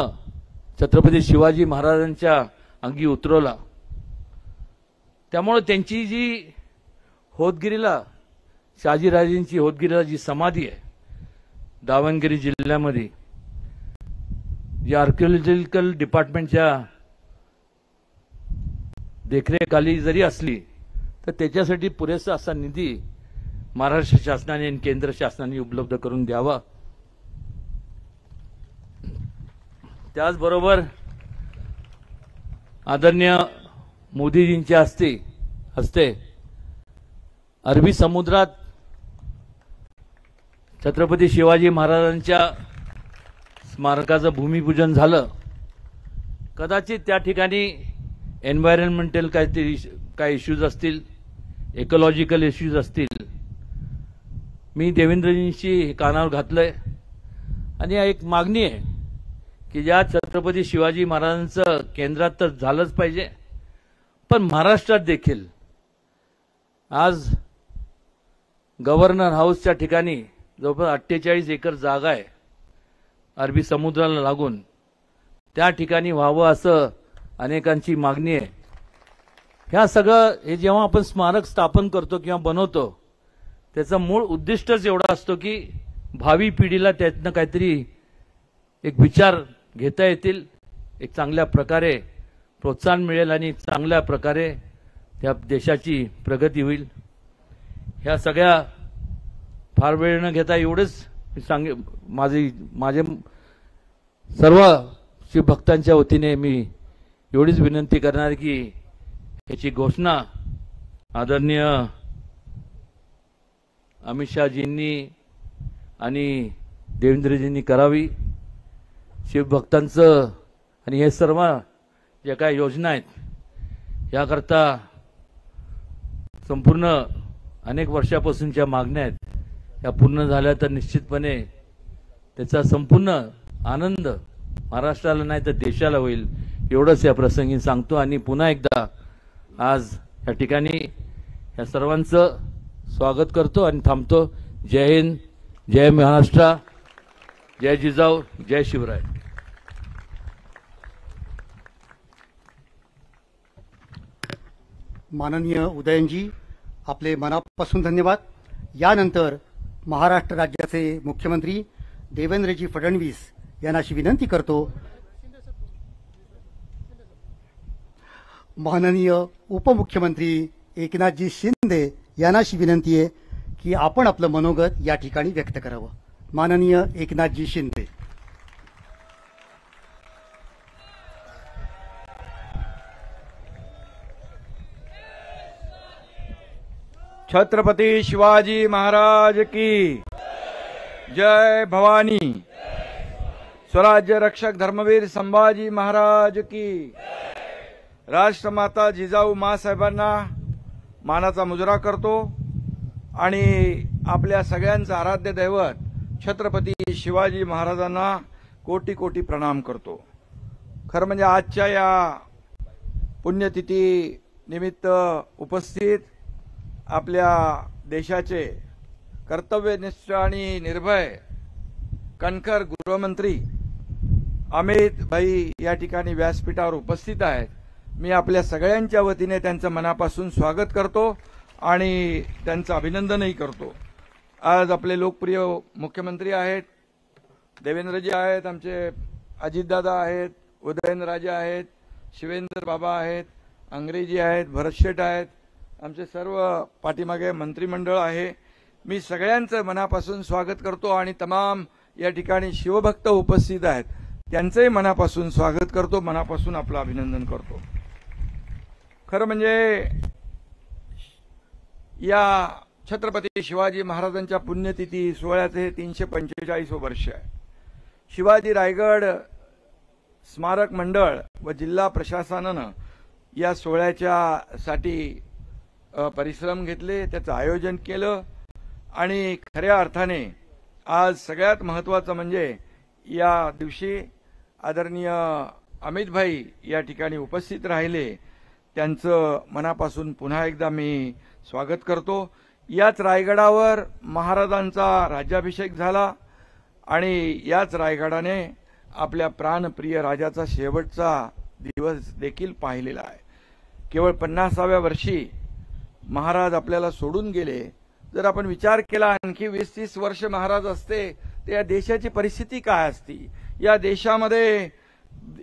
छत्रपती शिवाजी महाराजांच्या अंगी उतरवला. त्यामुळे त्यांची जी होतगिरीला, शहाजीराजेंची होतगिरीला जी समाधी आहे दावणगिरी जिल्ह्यामध्ये, जी आर्किओलॉजिकल डिपार्टमेंटच्या देखरेखाली जरी असली तर त्याच्यासाठी पुरेसा असा निधी महाराष्ट्र शासनाने आणि केंद्र शासनाने उपलब्ध करून द्यावा. त्याचबरोबर आदरणीय मोदीजींच्या हस्ते अरबी समुद्रात छत्रपती शिवाजी महाराजांच्या स्मारकाचं भूमिपूजन झालं. कदाचित त्या ठिकाणी एन्व्हायरमेंटल काही इश्यूज असतील, इकॉलॉजिकल इश्यूज असतील. मी देवेंद्रजींशी कानावर घातलंय आणि एक मागणी आहे की ज्या छत्रपती शिवाजी महाराजांचं केंद्रात तर झालंच पाहिजे, पण महाराष्ट्रात देखील आज गव्हर्नर हाऊसच्या ठिकाणी जवळपास 48 एकर जागा आहे अरबी समुद्राला लागून, त्या ठिकाणी व्हावं असं अनेकांची मागणी आहे. ह्या सगळं हे जेव्हा आपण स्मारक स्थापन करतो किंवा बनवतो त्याचा मूळ उद्दिष्टच एवढा असतो की भावी पिढीला त्यातनं काहीतरी एक विचार घेता येतील, एक चांगल्या प्रकारे प्रोत्साहन मिळेल आणि चांगल्या प्रकारे त्या देशाची प्रगती होईल. ह्या सगळ्या फार वेळ न घेता एवढेच माझे सर्व शिवभक्तांच्या वतीने मी एवढीच विनंती करणार की याची घोषणा आदरणीय अमित शहाजींनी आणि देवेंद्रजींनी करावी. शिवभक्तांचं आणि हे सर्व ज्या काही योजना आहेत याकरता संपूर्ण अनेक वर्षापासूनच्या मागण्या आहेत या पूर्ण झाल्या तर निश्चितपणे त्याचा संपूर्ण आनंद महाराष्ट्राला नाही तर देशाला होईल एवढंच या प्रसंगी सांगतो. आणि पुन्हा एकदा आज या ठिकाणी या सर्वांचं स्वागत करतो आणि थांबतो. जय हिंद, जय महाराष्ट्र, जय जिजाऊ, जय शिवराय. माननीय उदयनजी, आपले मनापासून धन्यवाद. यानंतर महाराष्ट्र राज्याचे मुख्यमंत्री देवेंद्रजी फडणवीस यांना अशी विनंती करतो. माननीय उपमुख्यमंत्री एकनाथजी शिंदे यांना अशी विनंती आहे की आपण आपलं मनोगत या ठिकाणी व्यक्त करावं. माननीय एकनाथजी शिंदे. छत्रपती शिवाजी महाराज की जय. भवानी. स्वराज्य रक्षक धर्मवीर संभाजी महाराज की. राष्ट्रमाता जिजाऊ माँसाहेबांना मानाचा मुजरा करतो आणि आपल्या सगळ्यांचं आराध्य दैवत छत्रपती शिवाजी महाराजांना कोटी कोटी प्रणाम करतो. खरं म्हणजे आजच्या या पुण्यतिथी निमित्त उपस्थित आपल्या देशाचे कर्तव्यनिष्ठ आणि निर्भय कणखर गृहमंत्री अमित भाई या ठिकाणी व्यासपीठावर उपस्थित आहेत. मी आपल्या सगळ्यांच्या वतीने त्यांचं मनापासून स्वागत करतो आणि त्यांचं अभिनंदनही करतो. आज आपले लोकप्रिय मुख्यमंत्री आहेत, देवेंद्रजी आहेत, आमचे अजितदादा आहेत, उदयनराजे आहेत, शिवेंद्र बाबा आहेत, अंग्रेजी आहेत, भरतशेठ आहेत, आमचे सर्व पाठीमागे मंत्रिमंडळ आहे. मी सगळ्यांचं मनापासून स्वागत करतो आणि तमाम या ठिकाणी शिवभक्त उपस्थित आहेत त्यांचंही मनापासून स्वागत करतो, मनापासून आपलं अभिनंदन करतो. खरं म्हणजे या छत्रपती शिवाजी महाराजांच्या पुण्यतिथी सोहळ्याचे हे 345 वर्ष आहे. शिवाजी रायगड स्मारक मंडळ व जिल्हा प्रशासनानं या सोहळ्याच्या साठी परिश्रम घेतले, त्याचं आयोजन केलं आणि खऱ्या अर्थाने आज सगळ्यात महत्त्वाचं म्हणजे या दिवशी आदरणीय अमित भाई या ठिकाणी उपस्थित राहिले. त्यांचं मनापासून पुन्हा एकदा मी स्वागत करतो. याच रायगडावर महाराजांचा राज्याभिषेक झाला आणि याच रायगडाने आपल्या प्राणप्रिय राजाचा शेवटचा दिवस देखील पाहिलेला आहे. केवळ 50व्या वर्षी महाराज आपल्याला सोडून गेले. जर आपण विचार केला आणखी 20-30 वर्ष महाराज असते तर या देशाची परिस्थिती काय असती, या देशामध्ये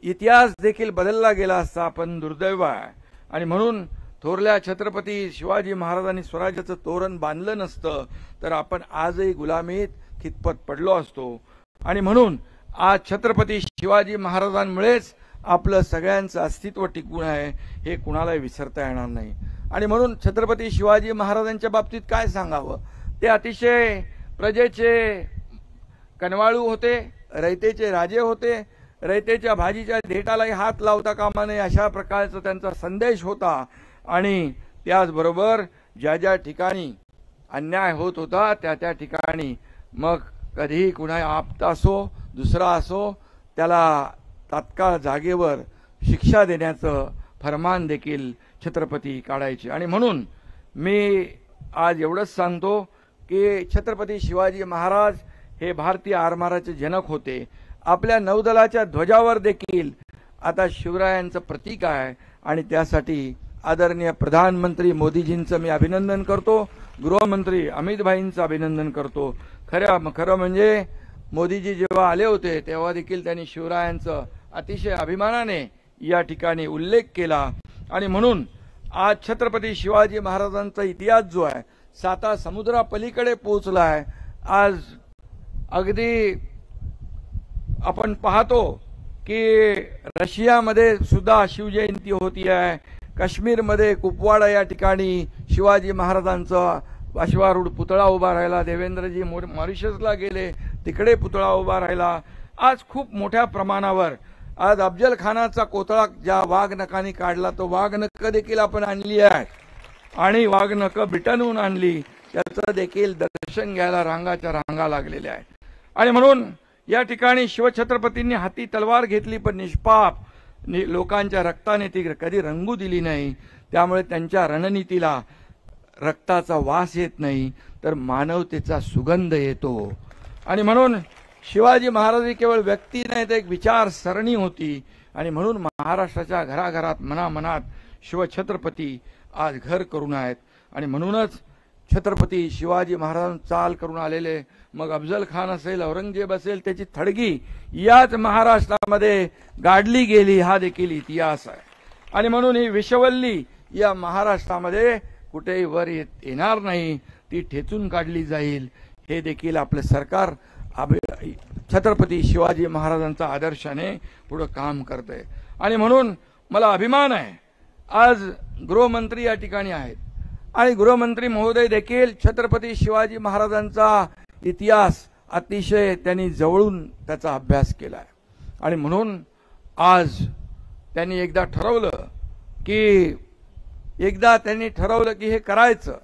इतिहास देखील बदलला गेला असता. पण दुर्दैव आहे आणि म्हणून थोरल्या छत्रपती शिवाजी महाराजांनी स्वराज्याचं तोरण बांधलं नसतं तर आपण आजही गुलामीत खितपत पडलो असतो. आणि म्हणून आज छत्रपती शिवाजी महाराजांमुळेच आपलं सगळ्यांचं अस्तित्व टिकून आहे हे कुणालाही विसरता येणार नाही. आणि म्हणून छत्रपती शिवाजी महाराजांच्या बाबतीत काय सांगावं, ते अतिशय प्रजेचे कनवाळू होते, रयतेचे राजे होते. रयतेच्या भाजीच्या देठालाही हात लावता कामा नये अशा प्रकारचा त्यांचा संदेश होता. आणि त्याचबरोबर ज्या ज्या ठिकाणी अन्याय होत होता त्या त्या ठिकाणी मग कधीही कुणा आप्त असो दुसरा असो त्याला तात्काळ जागेवर शिक्षा देण्याचं फरमान देखील छत्रपती काढायचे. आणि म्हणून मी आज एवढंच सांगतो की छत्रपती शिवाजी महाराज हे भारतीय आरमाराचे जनक होते. आपल्या नौदलाच्या ध्वजावर देखील आता शिवरायांचं प्रतीक आहे आणि त्यासाठी आदरणीय प्रधानमंत्री मोदीजींचं मी अभिनंदन करतो, गृहमंत्री अमित भाईंचं अभिनंदन करतो. खरं म्हणजे मोदीजी जेव्हा आले होते तेव्हा देखील त्यांनी शिवरायांचं अतिशय अभिमानाने या ठिकाणी उल्लेख केला. आणि म्हणून आज छत्रपती शिवाजी महाराजांचा इतिहास जो आहे साता समुद्रापलीकडे पोहोचलाय। आज अगदी आपण पाहतो की रशियामध्ये सुद्धा शिवजयंती होती आहे। काश्मीरमध्ये कुपवाडा या ठिकाणी शिवाजी महाराजांचा अश्वारूढ पुतळा उभा राहिला। देवेंद्रजी मॉरिशसला गेले, तिकडे पुतळा उभा राहिला। आज खूप मोठ्या प्रमाणावर आज अफजल खानाचा कोतळा ज्या वाघनखांनी काढला तो वाघनख देखील आपण आणली आहे आणि वाघनख ब्रिटनहून आणली, त्याचं देखील दर्शन घ्यायला रांगाच्या रांगा लागलेल्या आहेत। आणि म्हणून या ठिकाणी शिवछत्रपतींनी हाती तलवार घेतली, पण निष्पाप लोकांच्या रक्ताने ती कधी रंगू दिली नाही। त्यामुळे त्यांच्या रणनीतीला रक्ताचा वास येत नाही, तर मानवतेचा सुगंध येतो। आणि म्हणून शिवाजी महाराज केवळ व्यक्ती नाही तर एक विचारसरणी होती। आणि म्हणून महाराष्ट्राच्या घराघरात मनामनात शिवछत्रपती आज घर करून आहेत। आणि म्हणूनच छत्रपती शिवाजी महाराज चाल करून आलेले, मग अफजल खान असेल, औरंगजेब असेल, त्याची थडगी याच महाराष्ट्रामध्ये गाडली गेली, हा देखील इतिहास आहे। आणि म्हणून ही विषवल्ली या महाराष्ट्रामध्ये कुठेही वर येणार नाही, ती ठेचून काढली जाईल। हे देखील आपलं सरकार छत्रपती शिवाजी महाराजांचा आदर्शाने पुढे काम करते। आणि म्हणून मला अभिमान आहे, आज गृहमंत्री या ठिकाणी आहेत आणि गृहमंत्री महोदय देखील छत्रपती शिवाजी महाराजांचा इतिहास अतिशय त्यांनी जवळून त्याचा अभ्यास केलाय। आणि म्हणून आज त्यांनी एकदा ठरवलं की हे करायचं।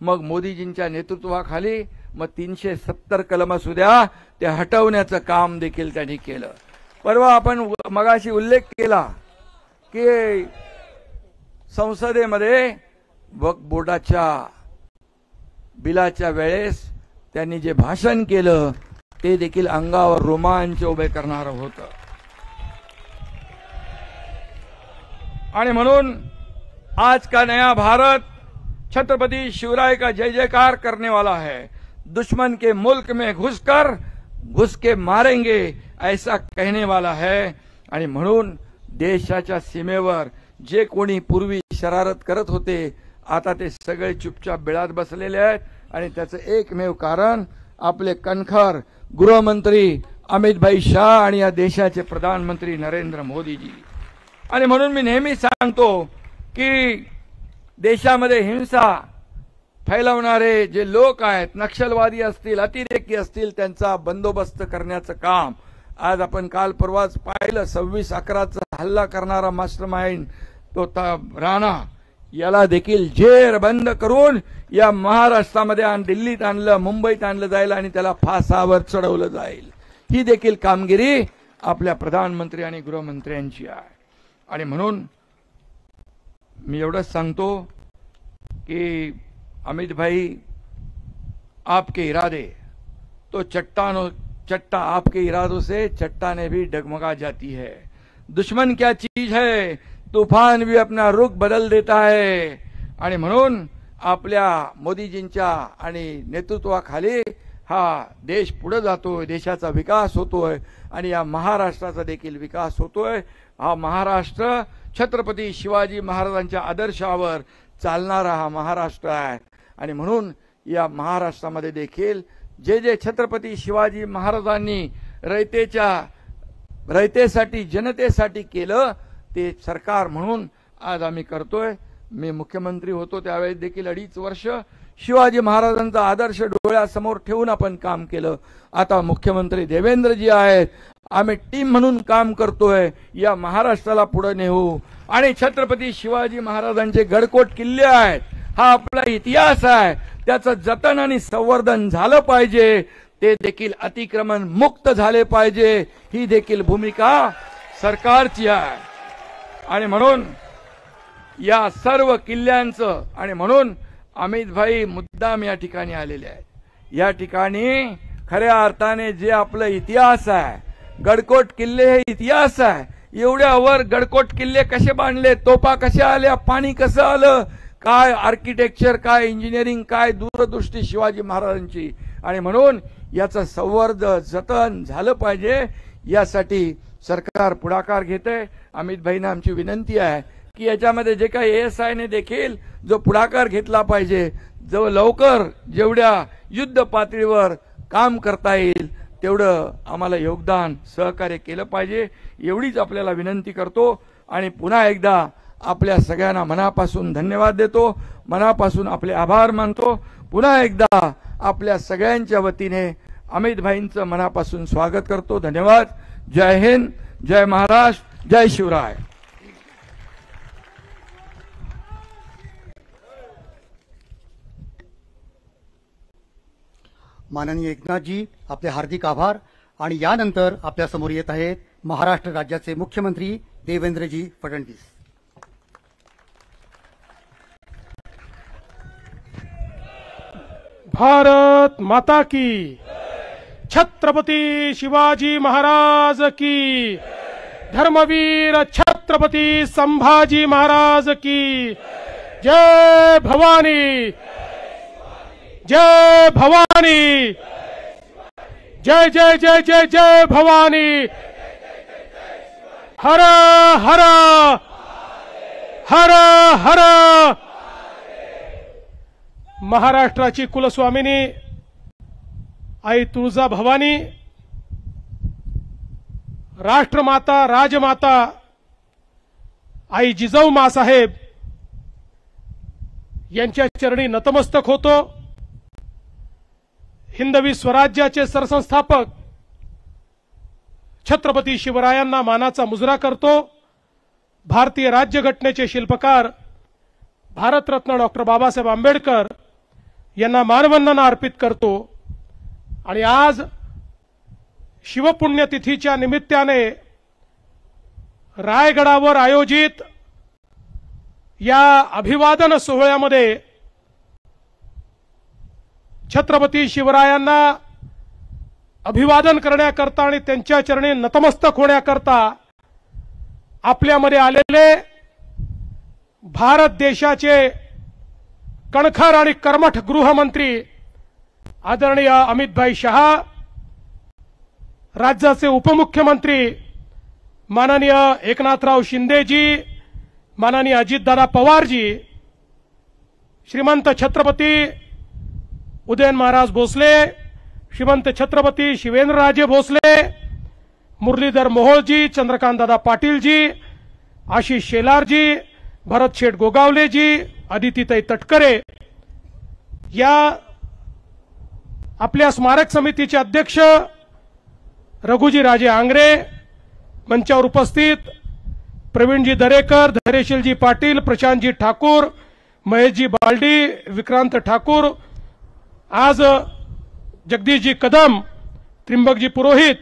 मग मोदीजींच्या नेतृत्वाखाली मग 370 कलम असू द्या, ते हटवण्याचं काम देखील त्यांनी केलं। परवा आपण मगाशी उल्लेख केला की संसदेमध्ये वक्फ बोर्डाच्या बिलाच्या वेळेस त्यांनी जे भाषण केलं ते देखील अंगावर रोमांच उभे करणारं होतं। आणि म्हणून आज का नया भारत छत्रपति शिवराय का जय जयकार करने वाला है। दुश्मन के मुल्क में घुस के मारेंगे ऐसा कहने वाला है। आणि म्हणून देशाच्या सीमेवर जे कोणी पूर्वी शरारत करत होते, आता ते सगळे चुपचाप बिळात बसलेले आहेत। आणि त्याचं एकमेव कारण आपले कणखर गृहमंत्री अमित भाई शाह आणि या देशाचे प्रधानमंत्री नरेंद्र मोदीजी। आणि म्हणून मी नेहमी सांगतो की देशामध्ये हिंसा फैलवणारे जे लोक आहेत, नक्षलवादी असतील, अतिरेकी असतील, त्यांचा बंदोबस्त करण्याचं काम आज आपण काल परवाच पाहिलं। 26/11चा हल्ला करणारा मास्टरमाइंड तो राणा, याला देखील जेर बंद करून या महाराष्ट्रामध्ये दिल्लीत आणलं, मुंबईत आणलं जाईल आणि त्याला फासावर चढवलं जाईल। ही देखील कामगिरी आपल्या प्रधानमंत्री आणि गृहमंत्र्यांची आहे। आणि म्हणून मी एवढंच सांगतो की अमित भाई, आपके इरादे तो चट्टा आपके इरादों से चट्टाने भी डगमगा जाती है। दुश्मन क्या चीज है, तूफान भी अपना रुख बदल देता है। आणि म्हणून आपल्या मोदीजींच्या आणि नेतृत्वाखाली हा देश पुढे जातोय, देशाचा विकास होतोय आणि या महाराष्ट्राचा देखील विकास होतोय। हा महाराष्ट्र छत्रपती शिवाजी महाराजांच्या आदर्शावर चालणारा हा महाराष्ट्र आहे। आणि म्हणून या महाराष्ट्रामध्ये देखील जे छत्रपती शिवाजी महाराजांनी रयतेसाठी जनतेसाठी केलं ते सरकार म्हणून आज आम्ही करतोय। मी मुख्यमंत्री होतो त्यावेळेस देखील 2.5 वर्ष शिवाजी महाराजांचा आदर्श डोळ्यासमोर ठेवून आपण काम केलं। आता मुख्यमंत्री देवेंद्रजी आहेत, आम्ही टीम म्हणून काम करतोय, या महाराष्ट्राला पुढे नेऊ। आणि छत्रपती शिवाजी महाराजांचे गडकोट किल्ले आहेत, हा आपला इतिहास आहे, त्याचं जतन आणि संवर्धन झालं पाहिजे, ते देखील अतिक्रमण मुक्त झाले पाहिजे, ही देखील भूमिका सरकारची आहे। आणि म्हणून या सर्व किल्ल्यांचं आणि म्हणून अमित भाई मुद्दाम या ठिकाणी आलेले आहेत। या ठिकाणी खऱ्या अर्थाने जे आपलं इतिहास आहे, गडकोट किल्ले हे इतिहास आहे। एवढ्या वर गडकोट किल्ले कसे बांधले, तोफा कशा आल्या, पाणी कसं आलं, काय आर्किटेक्चर, काय इंजिनिअरिंग, काय दूरदृष्टी शिवाजी महाराजांची। आणि म्हणून याचं संवर्धन जतन झालं पाहिजे, यासाठी सरकार पुढाकार घेते। अमित भाईंना आमची विनंती आहे की याच्यामध्ये जे काही ASI ने देखील जो पुढाकार घेतला पाहिजे, लवकर जेवढ्या युद्ध पातळीवर काम करता येईल तेवढं आम्हाला योगदान सहकार्य केलं पाहिजे, एवढीच आपल्याला विनंती करतो. आणि पुन्हा एकदा आपल्या सगळ्यांना मनापासून धन्यवाद देतो, मनापासून आपले आभार मानतो. पुन्हा एकदा आपल्या सगळ्यांच्या वतीने अमित भाईंचं मनापासून स्वागत करतो. धन्यवाद. जय हिंद, जय महाराष्ट्र, जय शिवराय. माननीय एकनाथजी, आपले हार्दिक आभार. आणि यानंतर आपल्या समोर येत आहेत महाराष्ट्र राज्याचे मुख्यमंत्री देवेंद्रजी फडणवीस. भारत माता की, छत्रपती शिवाजी महाराज की, धर्मवीर छत्रपती संभाजी महाराज की. जय भवानी, जय भवानी, जय जय जय जय जय भवानी. हर हर हर हर. महाराष्ट्राची कुलस्वामिनी आई तुळजा भवानी, राष्ट्रमाता राजमाता आई जिजाऊ मासाहेब यांच्या चरणी नतमस्तक होतो. हिंदवी स्वराज्याचे सरसंस्थापक छत्रपती शिवरायांना मानाचा मुजरा करतो. भारतीय राज्यघटनेचे शिल्पकार भारतरत्न डॉक्टर बाबासाहेब आंबेडकर यांना मानवंदना अर्पित करतो. आणि आज शिवपुण्यतिथीच्या निमित्ताने रायगडावर आयोजित या अभिवादन सोहळ्यामध्ये छत्रपती शिवरायांना अभिवादन करण्याकरता आणि त्यांच्या चरणी नतमस्तक होण्याकरता आपल्यामध्ये आलेले भारत देशाचे कणखर आणि कर्मठ गृहमंत्री आदरणीय अमितभाई शहा, राज्याचे उपमुख्यमंत्री माननीय एकनाथराव शिंदेजी, माननीय अजितदादा पवारजी, श्रीमंत छत्रपती उदयन महाराज भोसले, श्रीमंत छत्रपती शिवेंद्रराजे भोसले, मुरलीधर मोहोळजी, चंद्रकांतदादा पाटीलजी, आशिष शेलारजी, भरत शेठ गोगावलेजी, अदितीताई तटकरे, या आपल्या स्मारक समितीचे अध्यक्ष रघुजी राजे आंग्रे, मंचावर उपस्थित प्रवीणजी दरेकर, धैर्यशीलजी पाटील, प्रशांतजी ठाकूर, महेशजी बालडी, विक्रांत ठाकूर, आज जगदीशजी कदम, त्रिंबकजी पुरोहित,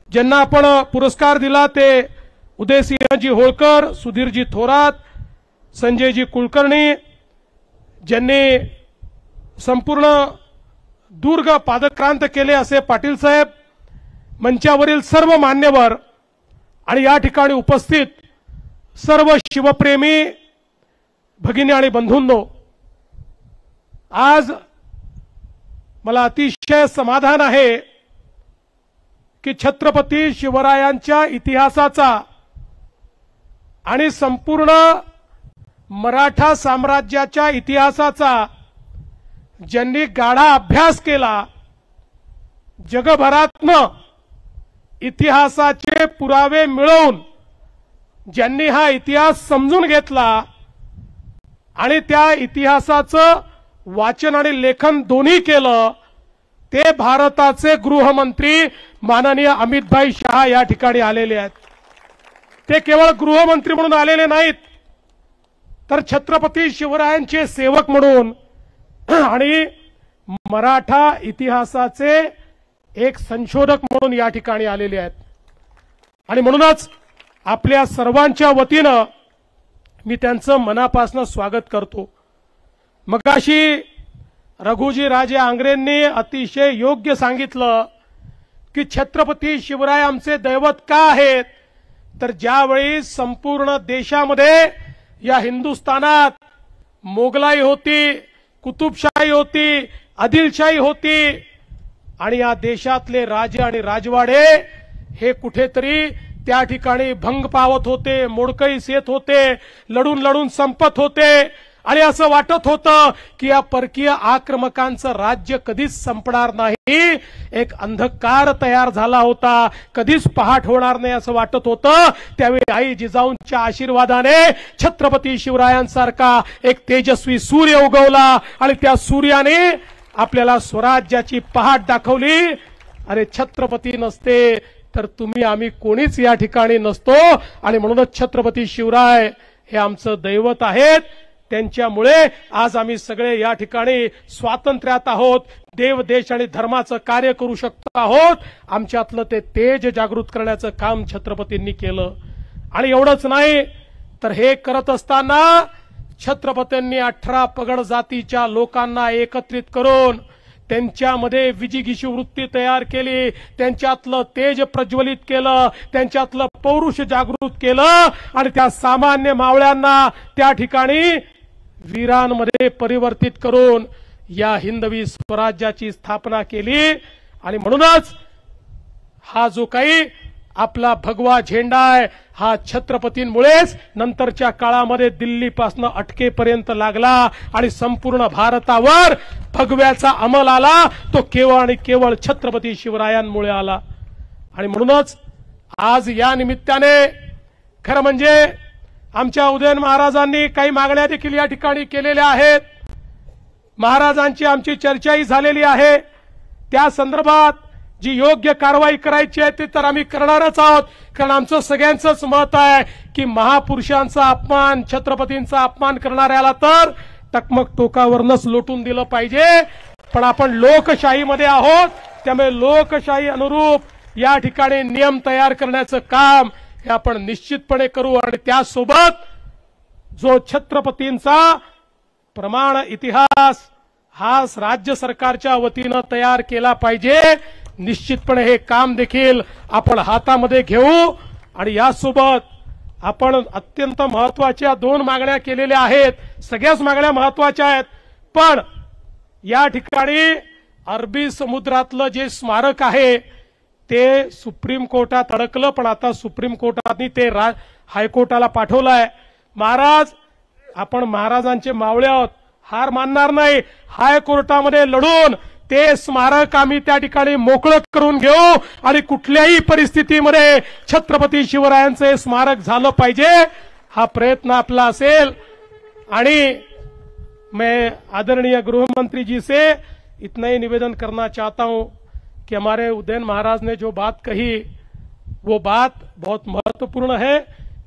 ज्यांना आपण पुरस्कार दिला ते उदयसिंहजी होळकर, सुधीरजी थोरात, संजयजी कुलकर्णी, ज्यांनी संपूर्ण दुर्ग पादक्रांत केले असे पाटील साहेब, मंचावरील सर्व मान्यवर आणि या ठिकाणी उपस्थित सर्व शिवप्रेमी भगिनी आणि बंधूंनो, आज मला अतिशय समाधान आहे की छत्रपती शिवरायांच्या इतिहासाचा आणि संपूर्ण मराठा साम्राज्याच्या इतिहासाचा ज्यांनी गाढा अभ्यास केला, जगभरातनं इतिहासाचे पुरावे मिळवून ज्यांनी हा इतिहास समजून घेतला आणि त्या इतिहासाचं वाचन आणि लेखन दोन्ही केलं, ते भारताचे गृहमंत्री माननीय अमितभाई शहा या ठिकाणी आलेले आहेत. ते केवळ गृहमंत्री म्हणून आलेले नाहीत, तर छत्रपती शिवरायांचे सेवक म्हणून आणि मराठा इतिहासाचे एक संशोधक म्हणून या ठिकाणी आलेले आहेत. आणि म्हणूनच आपल्या सर्वांच्या वतीनं मी त्यांचं मनापासून स्वागत करतो. मगाशी रघुजी राजे आंग्रेंनी अतिशय योग्य सांगितलं की छत्रपती शिवराय आमचे दैवत का आहेत, तर ज्यावेळी संपूर्ण देशामध्ये या हिंदुस्थानात मोगलाई होती, कुतुबशाही होती, आदिलशाही होती आणि या देशातले राजे आणि राजवाडे हे कुठेतरी त्या ठिकाणी भंग पावत होते, मोडकळीस येत होते, लढून लढून संपत होते. आणि असं वाटत होतं की या परकीय आक्रमकांचं राज्य कधीच संपणार नाही, एक अंधकार तयार झाला होता, कधीच पहाट होणार नाही असं वाटत होतं. त्यावेळी आई जिजाऊंच्या आशीर्वादाने छत्रपती शिवरायांसारखा एक तेजस्वी सूर्य उगवला आणि त्या सूर्याने आपल्याला स्वराज्याची पहाट दाखवली. अरे छत्रपती नसते तर तुम्ही आम्ही कोणीच या ठिकाणी नसतो आणि म्हणूनच छत्रपती शिवराय हे आमचं दैवत आहेत. त्यांच्यामुळे आज आम्ही सगळे या ठिकाणी स्वातंत्र्यात आहोत, देव देश आणि धर्माचं कार्य करू शकतो आहोत. आमच्यातलं ते तेज जागृत करण्याचं काम छत्रपतींनी केलं. आणि एवढंच नाही तर हे करत असताना छत्रपतींनी 18 पगड जातीच्या लोकांना एकत्रित करून त्यांच्यामध्ये विजिगीषू वृत्ती तयार केली, त्यांच्यातलं तेज प्रज्वलित केलं, त्यांच्यातलं पौरुष जागृत केलं आणि त्या सामान्य मावळ्यांना त्या ठिकाणी वीरांमध्ये परिवर्तित करून या हिंदवी स्वराज्याची स्थापना केली. आणि म्हणूनच हा जो काही आपला भगवा झेंडा आहे हा छत्रपतींमुळेच नंतरच्या काळामध्ये दिल्लीपासून अटकेपर्यंत लागला आणि संपूर्ण भारतावर भगव्याचा अंमल आला. तो केवळ आणि केवळ छत्रपती शिवरायांमुळे आला. आणि म्हणूनच आज या निमित्ताने खरं म्हणजे आमच्या उदयन महाराजांनी काही मागण्या देखील या ठिकाणी केलेल्या आहेत. महाराजांची आमची चर्चाही झालेली आहे. त्या संदर्भात जी योग्य कारवाई करायची आहे ती तर आम्ही करणारच आहोत, कारण आमचं सगळ्यांचंच मत आहे की महापुरुषांचा अपमान, छत्रपतींचा अपमान करणाऱ्याला तर टकमक टोकावरनच लोटून दिलं पाहिजे. पण आपण लोकशाहीमध्ये आहोत, त्यामुळे लोकशाही अनुरूप या ठिकाणी नियम तयार करण्याचं काम हे आपण निश्चितपणे करू. आणि त्यासोबत जो छत्रपतींचा प्रमाण इतिहास हा राज्य सरकारच्या वतीनं तयार केला पाहिजे, निश्चितपणे हे काम देखील आपण हातामध्ये घेऊ. आणि यासोबत आपण अत्यंत महत्वाच्या 2 मागण्या केलेल्या आहेत. सगळ्याच मागण्या महत्वाच्या आहेत, पण या ठिकाणी अरबी समुद्रातलं जे स्मारक आहे ते सुप्रीम कोर्टात अडकलं, पण आता सुप्रीम कोर्टाने ते हायकोर्टाला पाठवलं आहे. महाराज आपण महाराजांचे मावळे आहोत, हार मानणार नाही. हायकोर्टामध्ये लढून ते स्मारक आम्ही त्या ठिकाणी मोकळं करून घेऊ आणि कुठल्याही परिस्थितीमध्ये छत्रपती शिवरायांचं हे स्मारक झालं पाहिजे हा प्रयत्न आपला असेल. आणि मैं आदरणीय गृहमंत्री जी से इतना ही निवेदन करना चाहता हूं कि हमारे उदयन महाराज ने जो बात कही वो बात बहुत महत्वपूर्ण है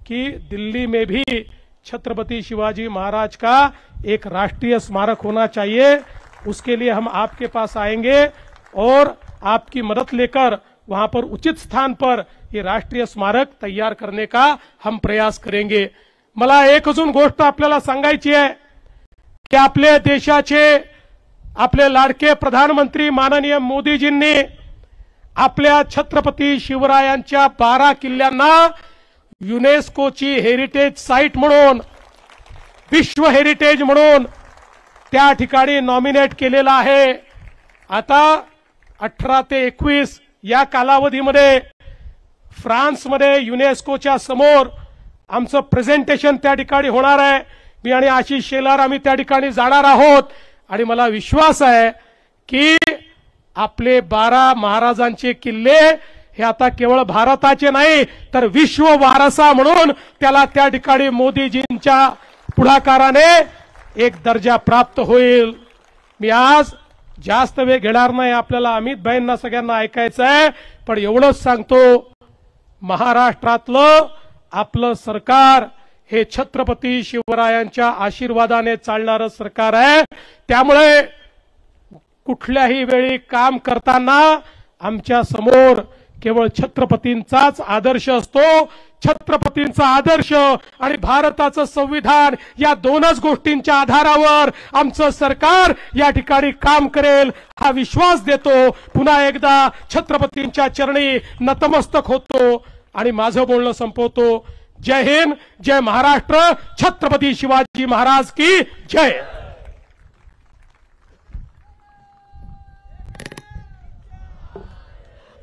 कि दिल्ली में भी छत्रपति शिवाजी महाराज का एक राष्ट्रीय स्मारक होना चाहिए. उसके लिए हम आपके पास आएंगे और आपकी मदद लेकर वहां पर उचित स्थान पर ये राष्ट्रीय स्मारक तैयार करने का हम प्रयास करेंगे. मला एक अजून गोष्ट आपल्याला सांगायची आहे की आपल्या देशाचे आपले लाडके प्रधानमंत्री माननीय मोदीजींनी आपल्या छत्रपती शिवरायांच्या 12 किल्ल्यांना युनेस्कोची हेरिटेज साइट म्हणून, विश्व हेरिटेज म्हणून त्या ठिकाणी नॉमिनेट केलेला आहे. आता 18 ते 21 या कालावधीमध्ये फ्रान्समध्ये युनेस्कोच्या समोर आमचं प्रेझेंटेशन त्या ठिकाणी होणार आहे. मी आणि आशिष शेलार आम्ही त्या ठिकाणी जाणार आहोत आणि मला विश्वास आहे की आपले 12 महाराजांचे किल्ले हे आता केवळ भारताचे नाही तर विश्व वारसा म्हणून त्याला त्या ठिकाणी मोदीजींच्या पुढाकाराने एक दर्जा प्राप्त होईल. मी आज जास्त वेळ घेणार नाही, आपल्याला अमित भाईंना सगळ्यांना ऐकायचं आहे, पण एवढंच सांगतो महाराष्ट्रातलं आपलं सरकार हे छत्रपती शिवरायांच्या आशीर्वादाने चालणारं सरकार आहे. त्यामुळे कुठल्याही वेळी काम करताना आमच्या समोर केवळ छत्रपतींचाच आदर्श असतो. छत्रपतींचा आदर्श आणि भारताचं संविधान या 2च गोष्टींच्या आधारावर आमचं सरकार या ठिकाणी काम करेल हा विश्वास देतो. पुन्हा एकदा छत्रपतींच्या चरणी नतमस्तक होतो आणि माझं बोलणं संपवतो. जय हिंद, जय महाराष्ट्र, छत्रपती शिवाजी महाराज की जय.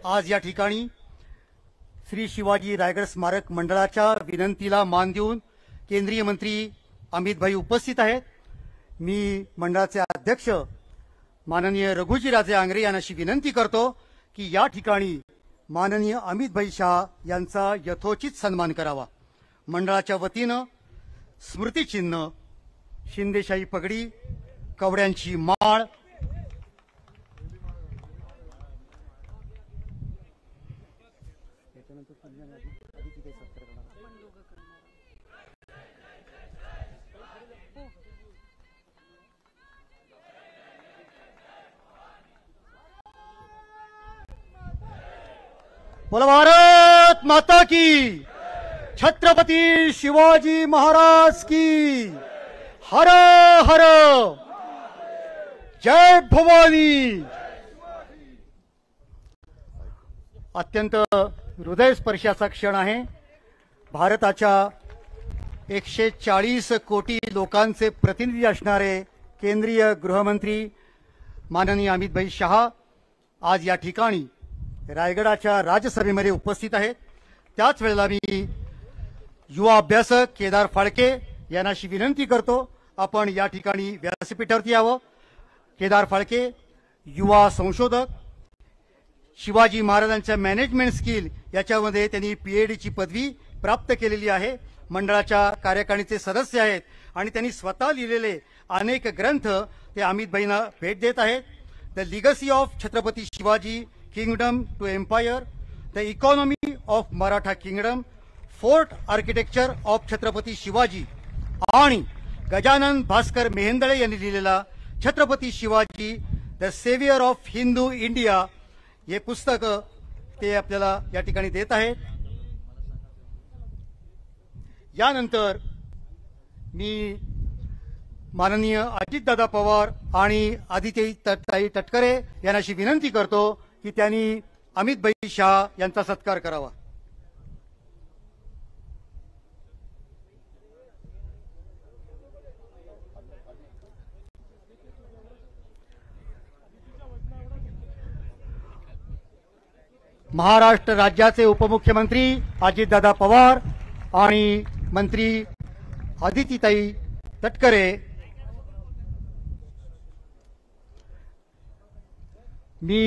आज या ठिकाणी श्री शिवाजी रायगड स्मारक मंडळाच्या विनंतीला मान देऊन केंद्रीय मंत्री अमित भाई उपस्थित आहेत. मी मंडळाचे अध्यक्ष माननीय रघुजीराजे आंग्रे यांना अशी विनंती करतो की या ठिकाणी माननीय अमित भाई शाह यांचा यथोचित सन्मान करावा। मंडळाच्या वतीनं स्मृतिचिन्ह, शिंदेशाही पगडी, कवड्यांची माळ, बोला भारत माता की, छत्रपती शिवाजी महाराज की, हर हर, जय भवानी। अत्यंत हृदयस्पर्शाचा क्षण आहे। भारताच्या 140 कोटी लोकांचे प्रतिनिधी असणारे केंद्रीय गृहमंत्री माननीय अमित भाई शाह आज या ठिकाणी रायगडाच्या राज्यसभेमध्ये उपस्थित आहेत। त्याच वेळेला मी युवा अभ्यासक केदार फाळके यांना अशी विनंती करतो, आपण या ठिकाणी व्यासपीठावरती यावं। केदार फाळके युवा संशोधक, शिवाजी महाराजांच्या मॅनेजमेंट स्किल याच्यामध्ये त्यांनी PhD पदवी प्राप्त केलेली आहे। मंडळाच्या कार्यकारिणीचे सदस्य आहेत आणि त्यांनी स्वतः लिहिलेले अनेक ग्रंथ ते अमित भाईंना भेट देत आहेत। The legacy of Chhatrapati Shivaji, kingdom to empire, the economy of Maratha kingdom, fort architecture of Chhatrapati Shivaji आणि गजानन भास्कर मेहेंदळे यांनी लिहिलेला Chhatrapati Shivaji the saviour of Hindu India हे पुस्तक ते आपल्याला या ठिकाणी देत आहेत। यानंतर मी माननीय अजितदादा पवार आणि आदित्यताई तटकरे यांना अशी विनंती करतो की त्यांनी अमित भाई शाह यांचा सत्कार करावा। महाराष्ट्र राज्याचे उपमुख्यमंत्री अजितदादा पवार आणि मंत्री आदित्यताई तटकरे मी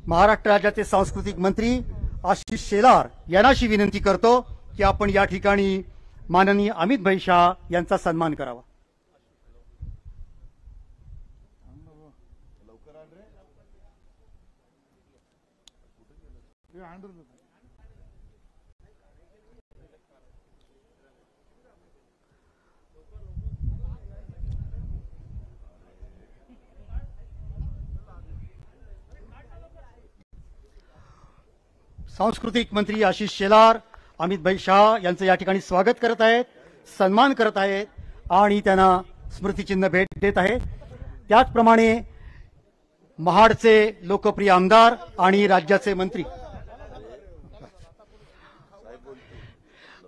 महाराष्ट्र राज्याचे सांस्कृतिक मंत्री आशिष शेलार यांना अशी विनंती करतो की आपण या ठिकाणी माननीय अमित भाई शाह यांचा सन्मान करावा। सांस्कृतिक मंत्री आशिष शेलार अमित भाई शाह यांचं या ठिकाणी स्वागत करत आहेत, सन्मान करत आहेत आणि त्यांना स्मृतिचिन्ह भेट देत आहेत। त्याचप्रमाणे महाडचे लोकप्रिय आमदार आणि राज्याचे मंत्री